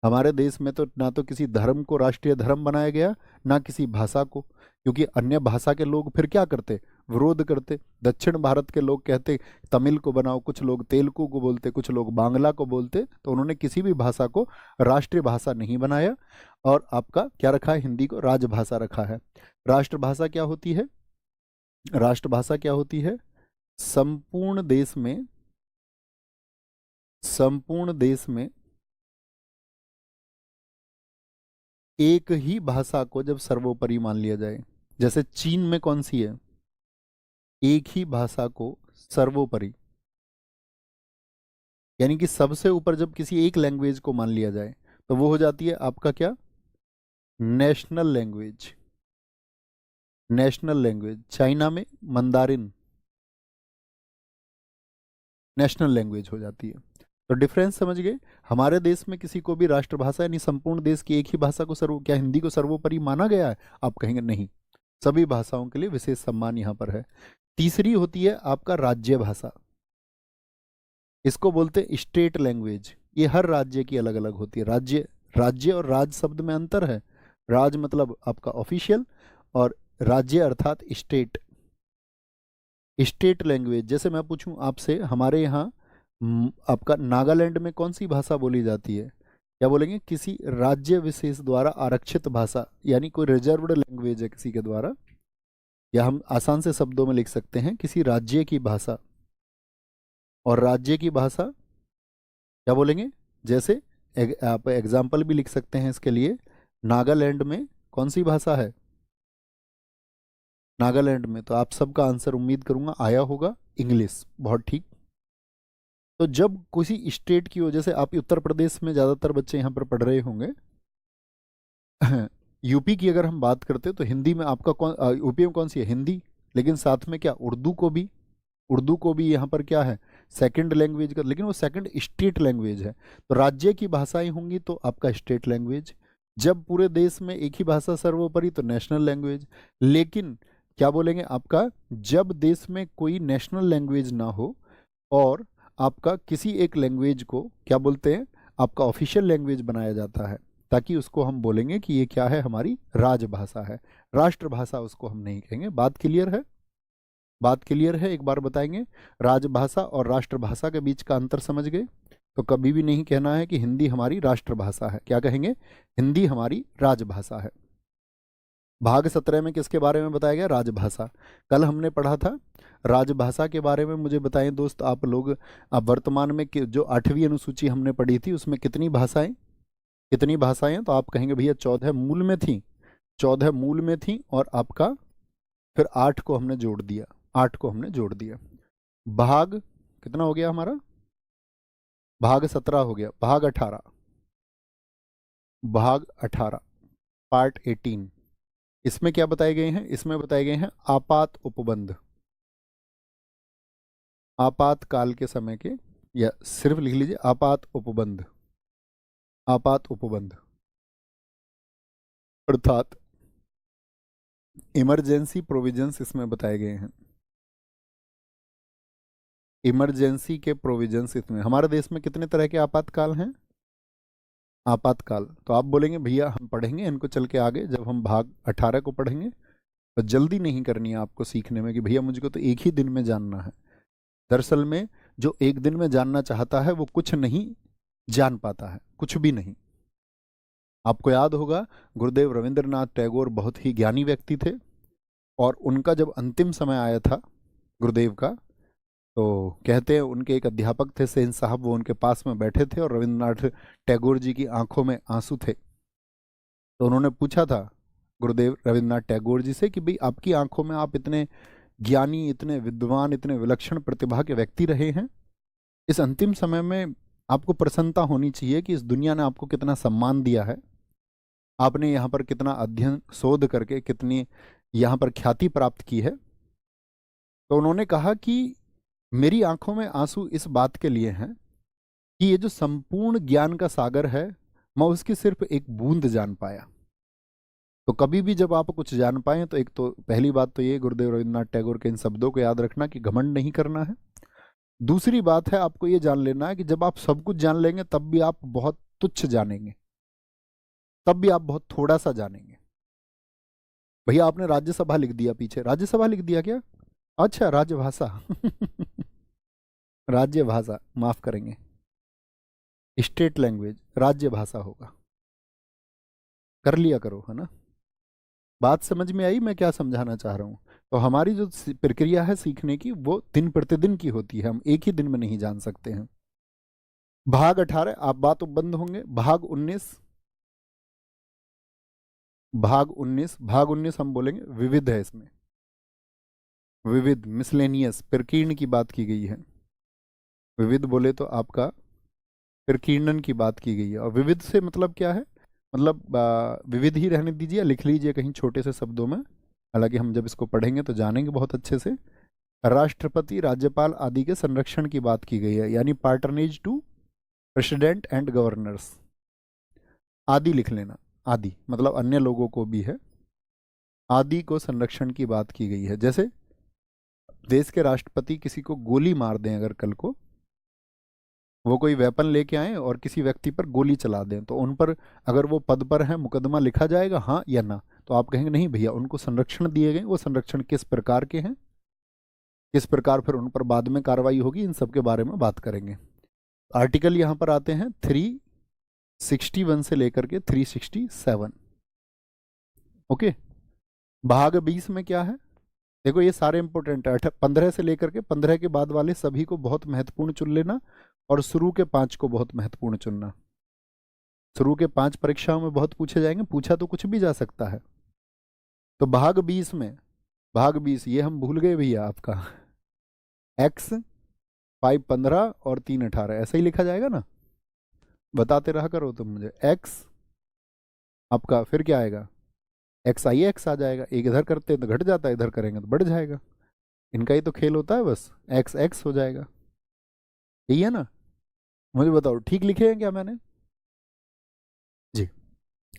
हमारे देश में, तो ना तो किसी धर्म को राष्ट्रीय धर्म बनाया गया, ना किसी भाषा को, क्योंकि अन्य भाषा के लोग फिर क्या करते? विरोध करते। दक्षिण भारत के लोग कहते तमिल को बनाओ, कुछ लोग तेलुगु को बोलते, कुछ लोग बांग्ला को बोलते, तो उन्होंने किसी भी भाषा को राष्ट्रीय भाषा नहीं बनाया और आपका क्या रखा है? हिंदी को राजभाषा रखा है। राष्ट्रभाषा क्या होती है? राष्ट्रभाषा क्या होती है? संपूर्ण देश में, संपूर्ण देश में एक ही भाषा को जब सर्वोपरि मान लिया जाए, जैसे चीन में कौन सी है? एक ही भाषा को सर्वोपरि, यानी कि सबसे ऊपर जब किसी एक लैंग्वेज को मान लिया जाए तो वो हो जाती है आपका क्या? National language. National language. China में मंदारिन नेशनल लैंग्वेज हो जाती है। तो डिफरेंस समझ गए? हमारे देश में किसी को भी राष्ट्रभाषा यानी संपूर्ण देश की एक ही भाषा को क्या हिंदी को सर्वोपरि माना गया है? आप कहेंगे नहीं, सभी भाषाओं के लिए विशेष सम्मान यहाँ पर है। तीसरी होती है आपका राज्य भाषा, इसको बोलते हैं स्टेट लैंग्वेज। ये हर राज्य की अलग अलग होती है। राज्य, राज्य और राज शब्द में अंतर है। राज मतलब आपका ऑफिशियल और राज्य अर्थात स्टेट। स्टेट लैंग्वेज, जैसे मैं पूछूं आपसे हमारे यहाँ आपका नागालैंड में कौन सी भाषा बोली जाती है? क्या बोलेंगे? किसी राज्य विशेष द्वारा आरक्षित भाषा, यानी कोई रिजर्व्ड लैंग्वेज है किसी के द्वारा, या हम आसान से शब्दों में लिख सकते हैं किसी राज्य की भाषा। और राज्य की भाषा क्या बोलेंगे? जैसे आप एग्जाम्पल भी लिख सकते हैं इसके लिए। नागालैंड में कौन सी भाषा है? नागालैंड में, तो आप सबका आंसर उम्मीद करूंगा आया होगा, इंग्लिश। बहुत ठीक। तो जब किसी स्टेट की वजह से, आप उत्तर प्रदेश में ज़्यादातर बच्चे यहाँ पर पढ़ रहे होंगे यूपी की अगर हम बात करते तो हिंदी में आपका कौन, यूपी में कौन सी है? हिंदी। लेकिन साथ में क्या? उर्दू को भी, उर्दू को भी यहाँ पर क्या है? सेकंड लैंग्वेज का, लेकिन वो सेकंड स्टेट लैंग्वेज है। तो राज्य की भाषाएं होंगी तो आपका स्टेट लैंग्वेज। जब पूरे देश में एक ही भाषा सर्वोपरि तो नेशनल लैंग्वेज। लेकिन क्या बोलेंगे आपका, जब देश में कोई नेशनल लैंग्वेज ना हो और आपका किसी एक लैंग्वेज को क्या बोलते हैं? आपका ऑफिशियल लैंग्वेज बनाया जाता है, ताकि उसको हम बोलेंगे कि ये क्या है? हमारी राजभाषा है। राष्ट्रभाषा उसको हम नहीं कहेंगे। बात क्लियर है? बात क्लियर है? एक बार बताएंगे राजभाषा और राष्ट्रभाषा के बीच का अंतर समझ गए? तो कभी भी नहीं कहना है कि हिंदी हमारी राष्ट्रभाषा है, क्या कहेंगे? हिंदी हमारी राजभाषा है। भाग 17 में किसके बारे में बताया गया? राजभाषा। कल हमने पढ़ा था राजभाषा के बारे में। मुझे बताएं दोस्त आप लोग, अब वर्तमान में जो 8वीं अनुसूची हमने पढ़ी थी उसमें कितनी भाषाएं, कितनी भाषाएं? तो आप कहेंगे भैया 14 मूल में थी, 14 मूल में थी, और आपका फिर 8 को हमने जोड़ दिया, 8 को हमने जोड़ दिया। भाग कितना हो गया हमारा? भाग 17 हो गया। भाग 18, भाग 18 पार्ट 18, इसमें क्या बताए गए हैं? इसमें बताए गए हैं आपात उपबंध। आपातकाल के समय के, या सिर्फ लिख लीजिए आपात उपबंध। आपात उपबंध अर्थात इमरजेंसी प्रोविजंस इसमें बताए गए हैं। इमरजेंसी के प्रोविजंस इसमें। हमारे देश में कितने तरह के आपातकाल हैं? आपातकाल, तो आप बोलेंगे भैया हम पढ़ेंगे इनको चल के आगे, जब हम भाग 18 को पढ़ेंगे और जल्दी नहीं करनी है आपको सीखने में कि भैया मुझको तो एक ही दिन में जानना है। दरअसल में जो एक दिन में जानना चाहता है वो कुछ नहीं जान पाता है, कुछ भी नहीं। आपको याद होगा गुरुदेव रविंद्रनाथ टैगोर बहुत ही ज्ञानी व्यक्ति थे, और उनका जब अंतिम समय आया था गुरुदेव का, तो कहते हैं उनके एक अध्यापक थे सेन साहब, वो उनके पास में बैठे थे और रविंद्रनाथ टैगोर जी की आंखों में आंसू थे। तो उन्होंने पूछा था गुरुदेव रविंद्रनाथ टैगोर जी से कि भाई आपकी आंखों में, आप इतने ज्ञानी, इतने विद्वान, इतने विलक्षण प्रतिभा के व्यक्ति रहे हैं, इस अंतिम समय में आपको प्रसन्नता होनी चाहिए कि इस दुनिया ने आपको कितना सम्मान दिया है, आपने यहाँ पर कितना अध्ययन शोध करके कितनी यहाँ पर ख्याति प्राप्त की है। तो उन्होंने कहा कि मेरी आंखों में आंसू इस बात के लिए हैं कि ये जो संपूर्ण ज्ञान का सागर है, मैं उसकी सिर्फ एक बूंद जान पाया। तो कभी भी जब आप कुछ जान पाए तो एक तो पहली बात तो ये गुरुदेव रविंद्रनाथ टैगोर के इन शब्दों को याद रखना कि घमंड नहीं करना है। दूसरी बात है आपको ये जान लेना है कि जब आप सब कुछ जान लेंगे तब भी आप बहुत तुच्छ जानेंगे, तब भी आप बहुत थोड़ा सा जानेंगे। भैया आपने राज्यसभा लिख दिया, पीछे राज्यसभा लिख दिया क्या? अच्छा, राजभाषा राज्य भाषा, माफ करेंगे, स्टेट लैंग्वेज, राज्य भाषा होगा। कर लिया करो, है ना। बात समझ में आई मैं क्या समझाना चाह रहा हूँ? तो हमारी जो प्रक्रिया है सीखने की वो दिन प्रतिदिन की होती है, हम एक ही दिन में नहीं जान सकते हैं। भाग 18, आप बात बंद होंगे। भाग 19, भाग 19 हम बोलेंगे विविध है, इसमें विविध, मिसलेनियस, प्रकीर्ण की बात की गई है। विविध बोले तो आपका प्रकीर्णन की बात की गई है। और विविध से मतलब क्या है? मतलब विविध ही रहने दीजिए, लिख लीजिए कहीं छोटे से शब्दों में, हालांकि हम जब इसको पढ़ेंगे तो जानेंगे बहुत अच्छे से। राष्ट्रपति, राज्यपाल आदि के संरक्षण की बात की गई है, यानी पार्टनेज टू प्रेसिडेंट एंड गवर्नर्स। आदि लिख लेना, आदि मतलब अन्य लोगों को भी है, आदि को संरक्षण की बात की गई है। जैसे देश के राष्ट्रपति किसी को गोली मार दें, अगर कल को वो कोई वेपन लेके आए और किसी व्यक्ति पर गोली चला दें, तो उन पर अगर वो पद पर है मुकदमा लिखा जाएगा, हाँ या ना? तो आप कहेंगे नहीं भैया, उनको संरक्षण दिए गए, वो संरक्षण किस प्रकार के हैं, किस प्रकार फिर उन पर बाद में कार्रवाई होगी, इन सब के बारे में बात करेंगे। आर्टिकल यहाँ पर आते हैं 361 से लेकर के 367। ओके, भाग 20 में क्या है? देखो ये सारे इंपॉर्टेंट है, 15 से लेकर के 15 के बाद वाले सभी को बहुत महत्वपूर्ण चुन लेना, और शुरू के 5 को बहुत महत्वपूर्ण चुनना। शुरू के 5 परीक्षाओं में बहुत पूछे जाएंगे, पूछा तो कुछ भी जा सकता है। तो भाग 20 में, भाग 20 ये हम भूल गए भैया, आपका x 5 15 और 3 18 ऐसा ही लिखा जाएगा ना, बताते रहा करो तुम मुझे। x आपका फिर क्या आएगा? एक्स आई एक्स आ जाएगा, एक इधर करते हैं तो घट जाता है, इधर करेंगे तो बढ़ जाएगा। इनका ही तो खेल होता है, बस एक्स एक्स हो जाएगा, यही है ना? मुझे बताओ ठीक लिखे हैं क्या मैंने जी?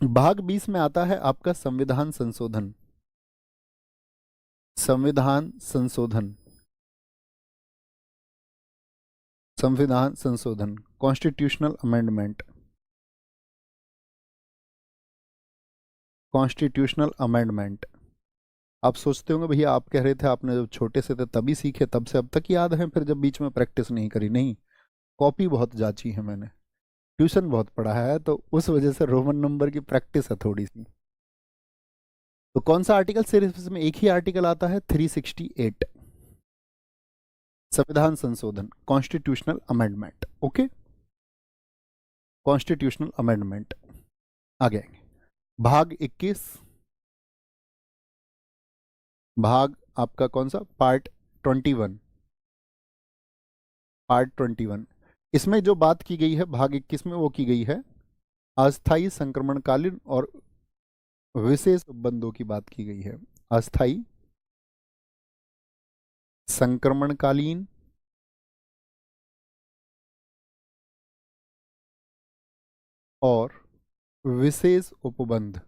भाग 20 में आता है आपका संविधान संशोधन। संविधान संशोधन, संविधान संशोधन, कॉन्स्टिट्यूशनल अमेंडमेंट, कॉन्स्टिट्यूशनल अमेंडमेंट। आप सोचते होंगे भैया आप कह रहे थे आपने जब छोटे से थे तभी सीखे, तब से अब तक याद है, फिर जब बीच में प्रैक्टिस नहीं करी? नहीं, कॉपी बहुत जांची है मैंने, ट्यूशन बहुत पढ़ा है, तो उस वजह से रोमन नंबर की प्रैक्टिस है थोड़ी सी। तो कौन सा आर्टिकल? सिर्फ इसमें एक ही आर्टिकल आता है, 368, संविधान संशोधन, constitutional amendment. Okay, constitutional amendment. आगे आएंगे भाग 21, भाग आपका कौन सा? Part 21, part 21। इसमें जो बात की गई है भाग 21 में, वो की गई है अस्थायी, संक्रमणकालीन और विशेष उपबंधों की बात की गई है। अस्थायी, संक्रमणकालीन और विशेष उपबंध।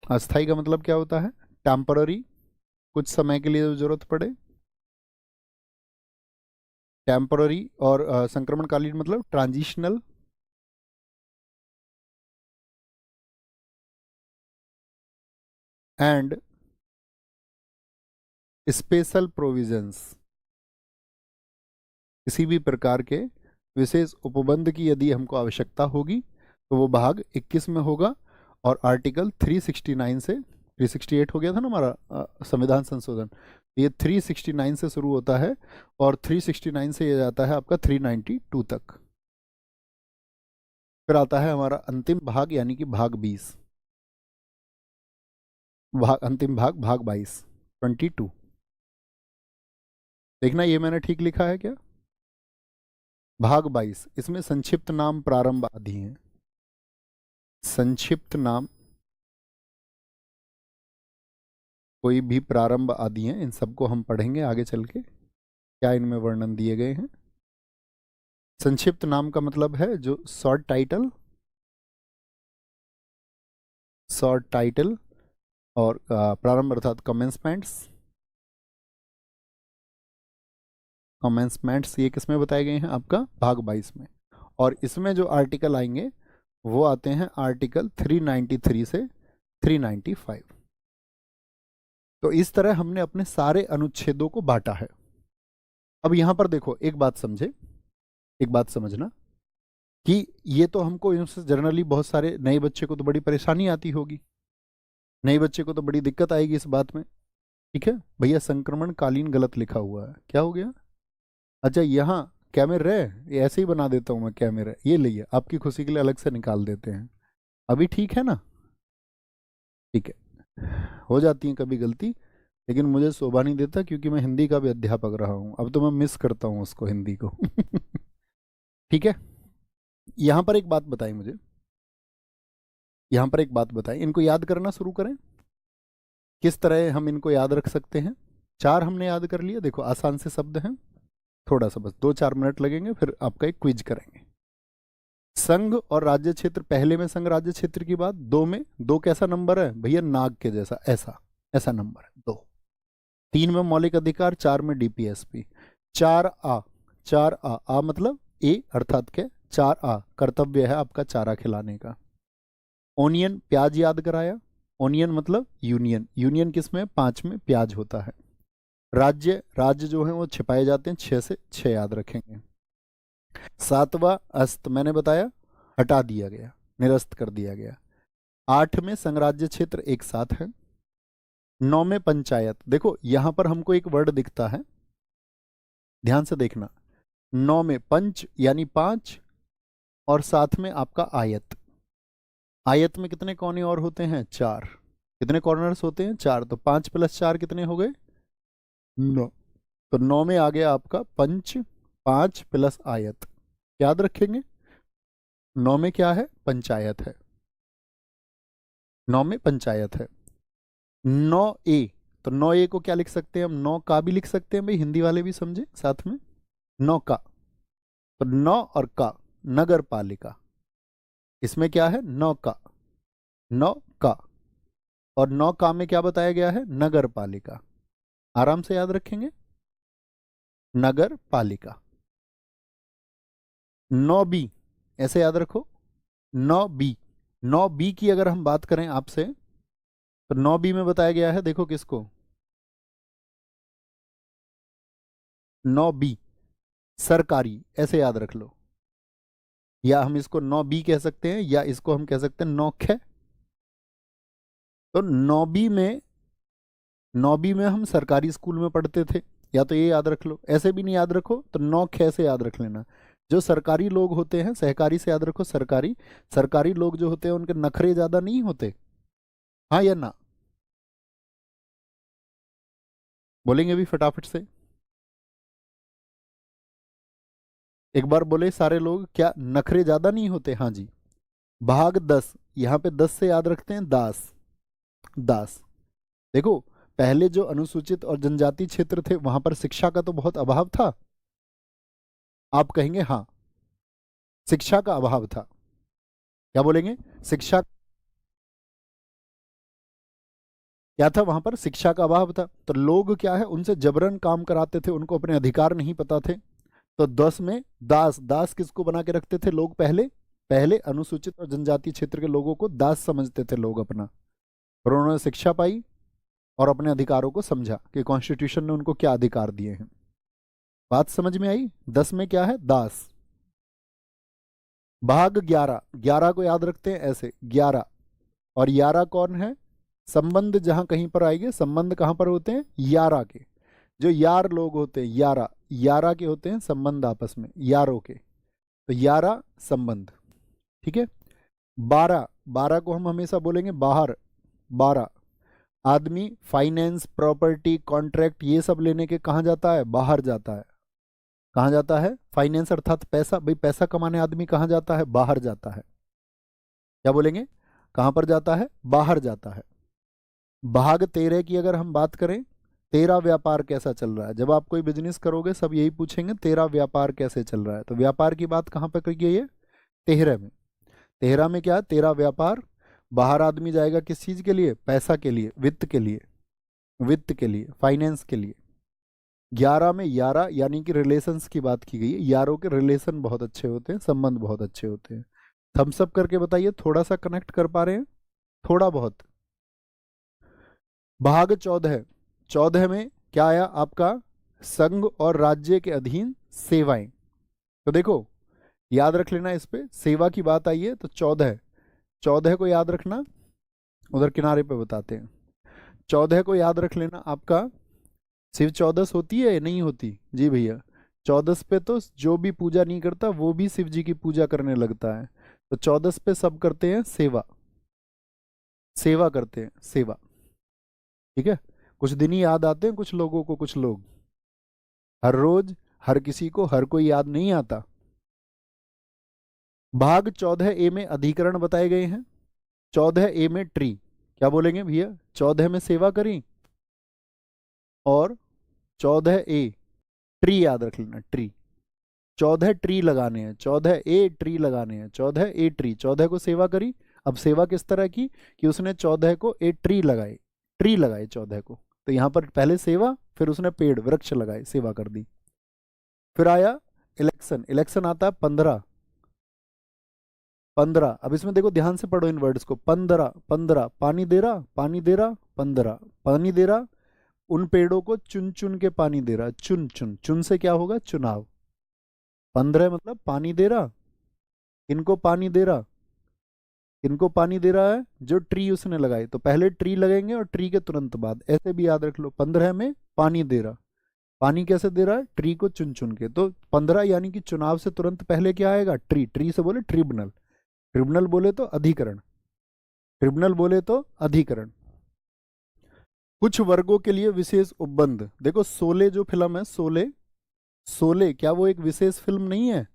अस्थायी का मतलब क्या होता है? टेम्पररी, कुछ समय के लिए जरूरत पड़े, टेम्पररी। और संक्रमणकालीन मतलब ट्रांजिशनल, एंड स्पेशल प्रोविजंस, किसी भी प्रकार के विशेष उपबंध की यदि हमको आवश्यकता होगी तो वो भाग 21 में होगा। और आर्टिकल 369 से, 368 हो गया था ना हमारा संविधान संशोधन, ये 369 से शुरू होता है और 369 से ये जाता है आपका 392 तक। फिर आता है हमारा अंतिम भाग यानी कि भाग 20, अंतिम भाग भाग 22, 22। देखना ये मैंने ठीक लिखा है क्या? भाग 22, इसमें संक्षिप्त नाम प्रारंभ आदि हैं। संक्षिप्त नाम कोई भी प्रारंभ आदि हैं, इन सबको हम पढ़ेंगे आगे चल के, क्या इनमें वर्णन दिए गए हैं। संक्षिप्त नाम का मतलब है जो शॉर्ट टाइटल, शॉर्ट टाइटल और प्रारंभ अर्थात कमेंसमेंट्स, कमेंसमेंट्स ये किस में बताए गए हैं? आपका भाग 22 में। और इसमें जो आर्टिकल आएंगे वो आते हैं आर्टिकल 393 से 395। तो इस तरह हमने अपने सारे अनुच्छेदों को बांटा है। अब यहां पर देखो एक बात समझे, एक बात समझना कि ये तो हमको इनसे जनरली बहुत सारे नए बच्चे को तो बड़ी परेशानी आती होगी, नए बच्चे को तो बड़ी दिक्कत आएगी इस बात में। ठीक है भैया, संक्रमण कालीन गलत लिखा हुआ है, क्या हो गया? अच्छा यहाँ कैमरे, ये ऐसे ही बना देता हूँ मैं कैमरे, ये लीजिए आपकी खुशी के लिए अलग से निकाल देते हैं। अभी ठीक है ना? ठीक है, हो जाती है कभी गलती, लेकिन मुझे शोभा नहीं देता क्योंकि मैं हिंदी का भी अध्यापक रहा हूँ, अब तो मैं मिस करता हूँ उसको, हिंदी को। ठीक है, यहाँ पर एक बात बताई मुझे, यहाँ पर एक बात बताई, इनको याद करना शुरू करें। किस तरह हम इनको याद रख सकते हैं? 4 हमने याद कर लिया, देखो आसान से शब्द हैं, थोड़ा सा बस 2-4 मिनट लगेंगे, फिर आपका एक क्विज करेंगे। संघ और राज्य क्षेत्र, पहले में संघ राज्य क्षेत्र की बात, 2 में, 2 कैसा नंबर है भैया? नाग के जैसा, ऐसा ऐसा नंबर है 2। 3 में मौलिक अधिकार, 4 में डीपीएसपी। 4A, 4A मतलब ए अर्थात के 4A कर्तव्य है आपका चारा खिलाने का। ओनियन प्याज याद कराया, ओनियन मतलब यूनियन, यूनियन किस में? 5 में प्याज होता है। राज्य, राज्य जो है वो छिपाए जाते हैं, 6 से 6 याद रखेंगे। 7वां अस्त मैंने बताया हटा दिया गया, निरस्त कर दिया गया। 8 में संघराज्य क्षेत्र एक साथ है। 9 में पंचायत, देखो यहां पर हमको एक वर्ड दिखता है, ध्यान से देखना। 9 में पंच यानी 5 और साथ में आपका आयत, आयत में कितने कोने और होते हैं? 4। कितने कॉर्नर्स होते हैं? 4। तो 5 + 4 कितने हो गए? 9। तो 9 में आ गया आपका पंच, 5 + आयत, याद रखेंगे। 9 में क्या है? पंचायत है, 9 में पंचायत है। 9A, तो 9A को क्या लिख सकते हैं हम? 9 का भी लिख सकते हैं भाई, हिंदी वाले भी समझे साथ में, 9 का। तो 9 और का, नगर पालिका, इसमें क्या है? 9 का, 9 का। और 9 का में क्या बताया गया है? नगर पालिका, आराम से याद रखेंगे, नगर पालिका। 9B ऐसे याद रखो, 9B, 9B की अगर हम बात करें आपसे तो 9B में बताया गया है, देखो किसको? 9B सरकारी, ऐसे याद रख लो, या हम इसको 9B कह सकते हैं, या इसको हम कह सकते हैं 9ख। तो 9B में हम सरकारी स्कूल में पढ़ते थे, या तो ये याद रख लो, ऐसे भी नहीं याद रखो तो 9ख से याद रख लेना। जो सरकारी लोग होते हैं, सहकारी से याद रखो सरकारी, सरकारी लोग जो होते हैं उनके नखरे ज्यादा नहीं होते, हाँ या ना? बोलेंगे भी फटाफट से, एक बार बोले सारे लोग, क्या नखरे ज्यादा नहीं होते? हाँ जी। भाग 10, यहाँ पे 10 से याद रखते हैं दास, दास। देखो पहले जो अनुसूचित और जनजाति क्षेत्र थे वहां पर शिक्षा का तो बहुत अभाव था, आप कहेंगे हाँ, शिक्षा का अभाव था, क्या बोलेंगे? शिक्षा, क्या था वहां पर? शिक्षा का अभाव था। तो लोग क्या है, उनसे जबरन काम कराते थे, उनको अपने अधिकार नहीं पता थे। तो 10 में दास, दास किसको बना के रखते थे लोग? पहले, पहले अनुसूचित और जनजाति क्षेत्र के लोगों को दास समझते थे लोग अपना, और उन्होंने शिक्षा पाई, और अपने अधिकारों को समझा कि कॉन्स्टिट्यूशन ने उनको क्या अधिकार दिए हैं। बात समझ में आई? 10 में क्या है? दास। भाग 11, 11 को याद रखते हैं ऐसे 11, और 11 कौन है? संबंध जहां कहीं पर आएंगे, संबंध कहां पर होते हैं? 11 के। जो यार लोग होते हैं 11, 11 के होते हैं संबंध आपस में, यारों के। तो 11 संबंध, ठीक है। 12, 12 को हम हमेशा बोलेंगे बाहर। 12 आदमी फाइनेंस, प्रॉपर्टी, कॉन्ट्रैक्ट ये सब लेने के कहाँ जाता है? बाहर जाता है। कहाँ जाता है? फाइनेंस अर्थात पैसा, भाई पैसा कमाने आदमी कहाँ जाता है? बाहर जाता है। क्या बोलेंगे? कहाँ पर जाता है? बाहर जाता है। भाग 13 की अगर हम बात करें, तेरा व्यापार कैसा चल रहा है? जब आप कोई बिजनेस करोगे सब यही पूछेंगे तेरा व्यापार कैसे चल रहा है। तो व्यापार की बात कहाँ पर करी है? 13 में। 13 में क्या? तेरा व्यापार। बाहर आदमी जाएगा किस चीज के लिए? पैसा के लिए, वित्त के लिए, वित्त के लिए, फाइनेंस के लिए। 11 में 11 यानी कि रिलेशंस की बात की गई है। यारों के रिलेशन बहुत अच्छे होते हैं, संबंध बहुत अच्छे होते हैं। थम्स अप करके बताइए, थोड़ा सा कनेक्ट कर पा रहे हैं? थोड़ा बहुत। भाग 14, 14 में क्या आया आपका? संघ और राज्य के अधीन सेवाएं। तो देखो याद रख लेना, इस पे सेवा की बात आई है तो 14, 14 को याद रखना। उधर किनारे पे बताते हैं। 14 को याद रख लेना आपका। शिव 14 होती है या नहीं होती? जी भैया। 14 पे तो जो भी पूजा नहीं करता वो भी शिव जी की पूजा करने लगता है। तो 14 पे सब करते हैं सेवा, सेवा करते हैं, सेवा। ठीक है। कुछ दिन ही याद आते हैं कुछ लोगों को, कुछ लोग हर रोज, हर किसी को हर कोई याद नहीं आता। भाग 14A में अधिकरण बताए गए हैं। 14A में ट्री, क्या बोलेंगे भैया? 14 में सेवा करी, और 14A ट्री याद रख लेना, ट्री। 14 ट्री लगाने हैं, 14A ट्री लगाने हैं, 14A ट्री। 14 को सेवा करी। अब सेवा किस तरह की? कि उसने 14 को ए ट्री लगाए, ट्री लगाए 14 को। तो यहां पर पहले सेवा, फिर उसने पेड़ वृक्ष लगाए, सेवा कर दी। फिर आया इलेक्शन, इलेक्शन आता है 15, 15। अब इसमें देखो ध्यान से पढ़ो इन वर्ड्स को। 15, 15 पानी दे रहा, पानी दे रहा, 15 पानी दे रहा। उन पेड़ों को चुन चुन के पानी दे रहा, चुन चुन, चुन से क्या होगा? चुनाव। 15 मतलब पानी दे रहा। इनको पानी दे रहा, इनको पानी दे रहा है जो ट्री उसने लगाई। तो पहले ट्री लगेंगे और ट्री के तुरंत बाद, ऐसे भी याद रख लो। 15 में पानी दे रहा, पानी कैसे दे रहा है? ट्री को चुन चुन के। तो 15 यानी कि चुनाव से तुरंत पहले क्या आएगा? ट्री। ट्री से बोले ट्रिब्यूनल, ट्रिब्यूनल बोले तो अधिकरण, ट्रिब्यूनल बोले तो अधिकरण। कुछ वर्गों के लिए विशेष उपबंध। देखो शोले जो फिल्म है, शोले, शोले क्या वो एक विशेष फिल्म नहीं है?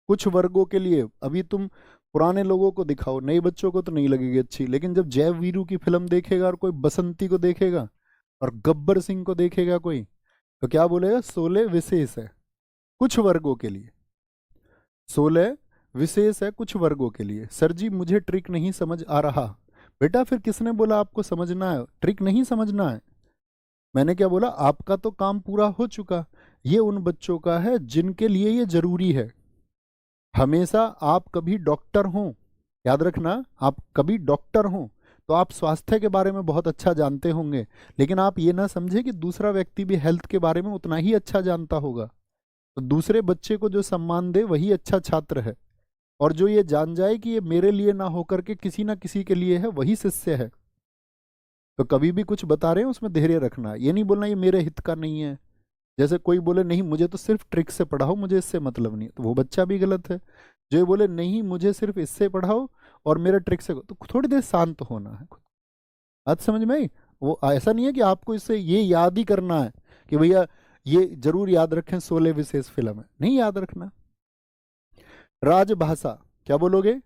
कुछ वर्गों के लिए। अभी तुम पुराने लोगों को दिखाओ, नए बच्चों को तो नहीं लगेगी अच्छी, लेकिन जब जय वीरू की फिल्म देखेगा और कोई बसंती को देखेगा और गब्बर सिंह को देखेगा कोई, तो क्या बोलेगा? शोले विशेष है कुछ वर्गों के लिए, शोले विशेष है कुछ वर्गों के लिए। सर जी मुझे ट्रिक नहीं समझ आ रहा। बेटा फिर किसने बोला आपको समझना है? ट्रिक नहीं समझना है। मैंने क्या बोला? आपका तो काम पूरा हो चुका, ये उन बच्चों का है जिनके लिए ये जरूरी है। हमेशा आप कभी डॉक्टर हों, याद रखना, आप कभी डॉक्टर हों तो आप स्वास्थ्य के बारे में बहुत अच्छा जानते होंगे, लेकिन आप ये ना समझे कि दूसरा व्यक्ति भी हेल्थ के बारे में उतना ही अच्छा जानता होगा। तो दूसरे बच्चे को जो सम्मान दे वही अच्छा छात्र है, और जो ये जान जाए कि ये मेरे लिए ना होकर के किसी ना किसी के लिए है, वही शिष्य है। तो कभी भी कुछ बता रहे हैं उसमें धैर्य रखना, ये नहीं बोलना ये मेरे हित का नहीं है। जैसे कोई बोले नहीं मुझे तो सिर्फ ट्रिक से पढ़ाओ, मुझे इससे मतलब नहीं, तो वो बच्चा भी गलत है। जो ये बोले नहीं मुझे सिर्फ इससे पढ़ाओ और मेरा ट्रिक से, तो थोड़ी देर शांत होना है। बात समझ में आई? वो ऐसा नहीं है कि आपको इससे ये याद ही करना है कि भैया ये जरूर याद रखें, शोले विशेष फिल्म है, नहीं याद रखना। राजभाषा, क्या बोलोगे?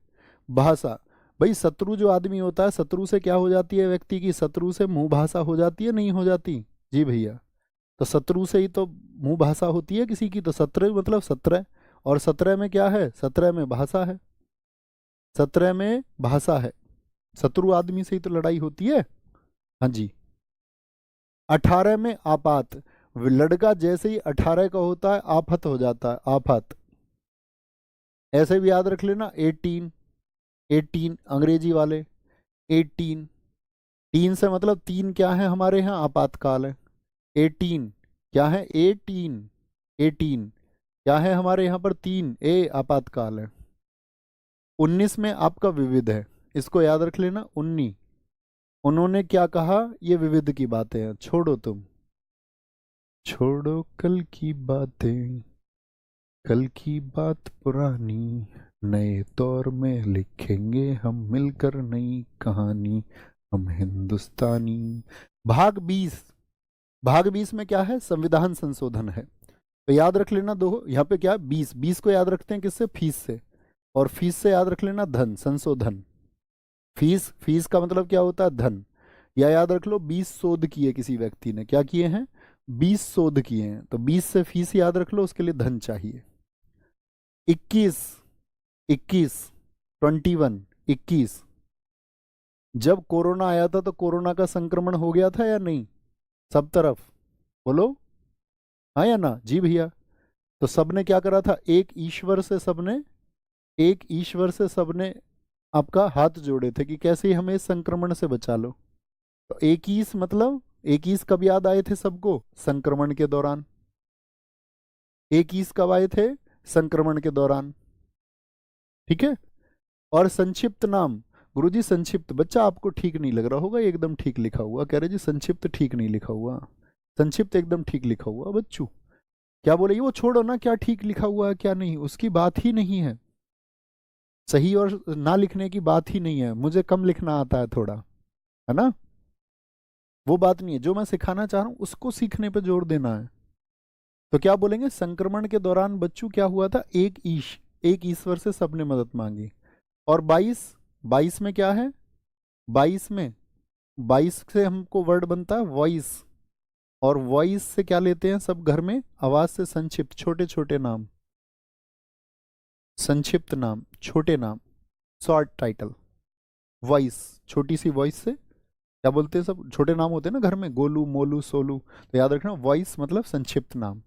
भाषा। भाई शत्रु जो आदमी होता है, शत्रु से क्या हो जाती है व्यक्ति की? शत्रु से मुंह भाषा हो जाती है, नहीं हो जाती? जी भैया। तो शत्रु से ही तो मुंह भाषा होती है किसी की। तो 17 मतलब 17, और 17 में क्या है? 17 में भाषा है, 17 में भाषा है। शत्रु आदमी से ही तो लड़ाई होती है। हाँ जी। 18 में आपात, लड़का जैसे ही 18 का होता है आफत हो जाता है, आफत। ऐसे भी याद रख लेना 18, 18 अंग्रेजी वाले 18। 3 से मतलब 3 क्या है हमारे यहाँ, आपातकाल है। 18 क्या है, 18 क्या है हमारे यहाँ पर, 3 ए आपातकाल है। 19 में आपका विविध है, इसको याद रख लेना। 19 उन्होंने क्या कहा, ये विविध की बातें हैं, छोड़ो तुम, छोड़ो कल की बातें, कल की बात पुरानी, नए दौर में लिखेंगे हम मिलकर नई कहानी, हम हिंदुस्तानी। भाग 20, भाग 20 में क्या है, संविधान संशोधन है। तो याद रख लेना दो, यहाँ पे क्या है, 20, 20 को याद रखते हैं किससे, फीस से, और फीस से याद रख लेना धन, संशोधन। फीस, फीस का मतलब क्या होता है, धन। या याद रख लो 20 शोध किए किसी व्यक्ति ने, क्या किए हैं, 20 शोध किए हैं, तो 20 से फीस याद रख लो, उसके लिए धन चाहिए। 21, 21 21 21 जब कोरोना आया था तो कोरोना का संक्रमण हो गया था या नहीं, सब तरफ, बोलो हाँ या ना, जी भैया। तो सबने क्या करा था, एक ईश्वर से सबने, एक ईश्वर से सबने आपका हाथ जोड़े थे कि कैसे ही हमें इस संक्रमण से बचा लो। तो 21 मतलब 21 कब याद आए थे सबको, संक्रमण के दौरान। 21 कब आए थे, संक्रमण के दौरान, ठीक है। और संक्षिप्त नाम, गुरुजी संक्षिप्त, बच्चा आपको ठीक नहीं लग रहा होगा, ये एकदम ठीक लिखा हुआ, कह रहे जी संक्षिप्त ठीक नहीं लिखा हुआ, संक्षिप्त एकदम ठीक लिखा हुआ बच्चू। क्या बोले, वो छोड़ो ना, क्या ठीक लिखा हुआ है क्या नहीं, उसकी बात ही नहीं है, सही और ना लिखने की बात ही नहीं है, मुझे कम लिखना आता है थोड़ा, है ना, वो बात नहीं है, जो मैं सिखाना चाह रहा हूं उसको सीखने पे जोर देना है। तो क्या बोलेंगे, संक्रमण के दौरान बच्चों क्या हुआ था, एक ईश्वर से सबने मदद मांगी। और 22, 22 में क्या है, 22 में, 22 से हमको वर्ड बनता है वॉइस, और वॉइस से क्या लेते हैं सब घर में, आवाज से संक्षिप्त, छोटे छोटे नाम, संक्षिप्त नाम, छोटे नाम, शॉर्ट टाइटल। वॉइस, छोटी सी वॉइस से क्या बोलते हैं, सब छोटे नाम होते हैं ना घर में, गोलू मोलू सोलू, तो याद रखना वॉइस मतलब संक्षिप्त नाम।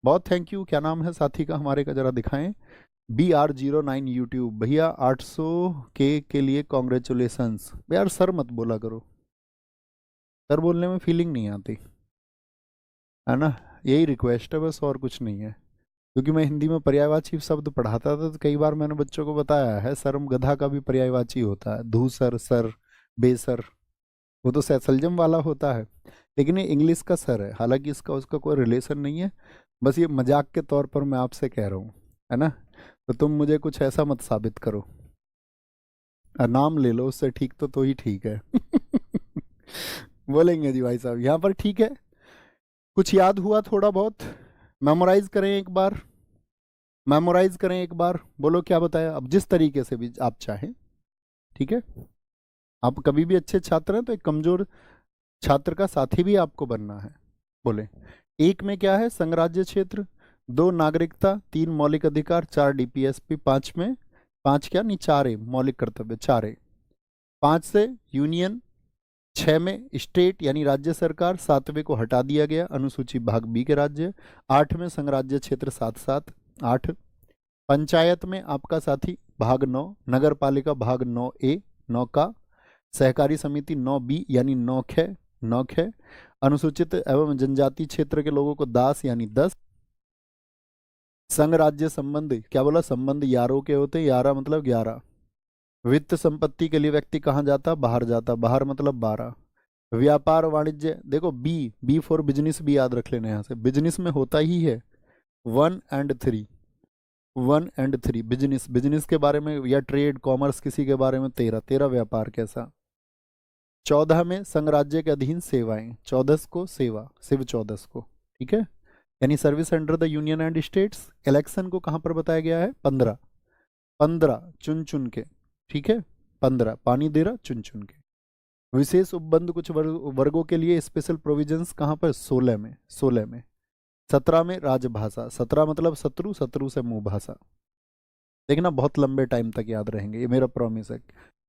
बहुत थैंक यू, क्या नाम है साथी का हमारे का, जरा दिखाएं। BR09 यूट्यूब, भैया 800 के लिए कॉन्ग्रेचुलेसन्स। यार सर मत बोला करो, सर बोलने में फीलिंग नहीं आती, है ना, यही रिक्वेस्ट है बस, और कुछ नहीं है। क्योंकि मैं हिंदी में पर्यायवाची शब्द पढ़ाता था, तो कई बार मैंने बच्चों को बताया है, सरम गधा का भी पर्यायवाची होता है, धूसर, सर, बेसर, वो तो सैसलजम वाला होता है, लेकिन ये इंग्लिश का सर है, हालांकि इसका उसका कोई रिलेशन नहीं है, बस ये मजाक के तौर पर मैं आपसे कह रहा हूँ, है ना। तो तुम मुझे कुछ ऐसा मत साबित करो, नाम ले लो उससे ठीक, तो ही ठीक है। बोलेंगे जी भाई साहब, यहाँ पर ठीक है, कुछ याद हुआ थोड़ा बहुत, मेमोराइज करें एक बार, मेमोराइज करें एक बार, बोलो क्या बताया, अब जिस तरीके से भी आप चाहें, ठीक है। आप कभी भी अच्छे छात्र हैं तो एक कमजोर छात्र का साथी भी आपको बनना है। बोले, एक में क्या है, संघराज्य क्षेत्र, 2 नागरिकता, 3 मौलिक अधिकार, 4 DPSP, 5 में, 5 क्या नहीं, 4 है मौलिक कर्तव्य, 4 है। 5 से यूनियन, 6 में स्टेट यानी राज्य सरकार, 7वें को हटा दिया गया, अनुसूची भाग बी के राज्य। 8 में संघराज्य क्षेत्र 7 8। पंचायत में आपका साथी भाग 9, नगर पालिका भाग 9A 9 का, सहकारी समिति 9B यानी 9 ख 9 ख, अनुसूचित एवं जनजाति क्षेत्र के लोगों को दास यानी 10। संघ राज्य संबंध, क्या बोला, संबंध 11 के होते, 11 मतलब 11। वित्त संपत्ति के लिए व्यक्ति कहाँ जाता, बाहर जाता, बाहर मतलब 12। व्यापार वाणिज्य, देखो बी फॉर बिजनेस भी याद रख लेना, यहाँ से बिजनेस में होता ही है 1 and 3, 1 and 3 बिजनेस, बिजनेस के बारे में या ट्रेड कॉमर्स किसी के बारे में 13, 13 व्यापार कैसा। 14 में संघ राज्य के अधीन सेवाएं, 14 को सेवा, शिव 14 को, ठीक है, यानी service under the union and states. Election को कहाँ पर बताया गया है, 15, 15 चुन चुन के, ठीक है, 15 पानी दे रहा चुन चुन के। विशेष उपबंध कुछ वर्गों के लिए स्पेशल प्रोविजंस कहाँ पर, 16 में, 16 में। 17 में राजभाषा, 17 मतलब शत्रु, शत्रु से मुंह भाषा। देखना बहुत लंबे टाइम तक याद रहेंगे, ये मेरा प्रॉमिस है,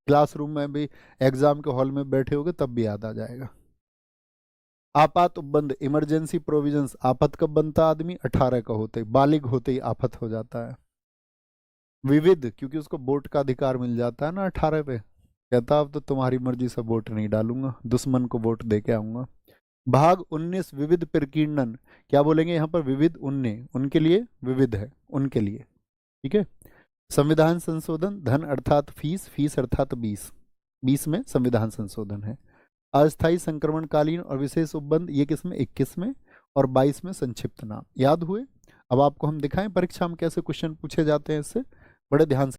क्लासरूम में भी, एग्जाम के हॉल में बैठे होगे तब भी याद आ जाएगा। आपात उपबंध, इमरजेंसी प्रोविजंस, आफत कब बनता आदमी, 18 का होते, बालिग होते ही आफत हो जाता है। विविध, क्योंकि उसको वोट का अधिकार मिल जाता है ना 18 पे, कहता अब तो तुम्हारी मर्जी से वोट नहीं डालूंगा, दुश्मन को वोट दे के आऊंगा। भाग 19 विविध प्रकीर्णन, क्या बोलेंगे यहाँ पर? विविध उन्ने, उनके लिए विविध है, उनके लिए, ठीक है। संविधान संशोधन, धन अर्थात फीस, फीस अर्थात 20, 20 में संविधान संशोधन है। अस्थायी संक्रमणकालीन और विशेष उपबंध, ये किस में? 21 में, और 22 में संक्षिप्त नाम। याद हुए? अब आपको हम दिखाएं परीक्षा में कैसे क्वेश्चन पूछे जाते हैं इससे, बड़े ध्यान से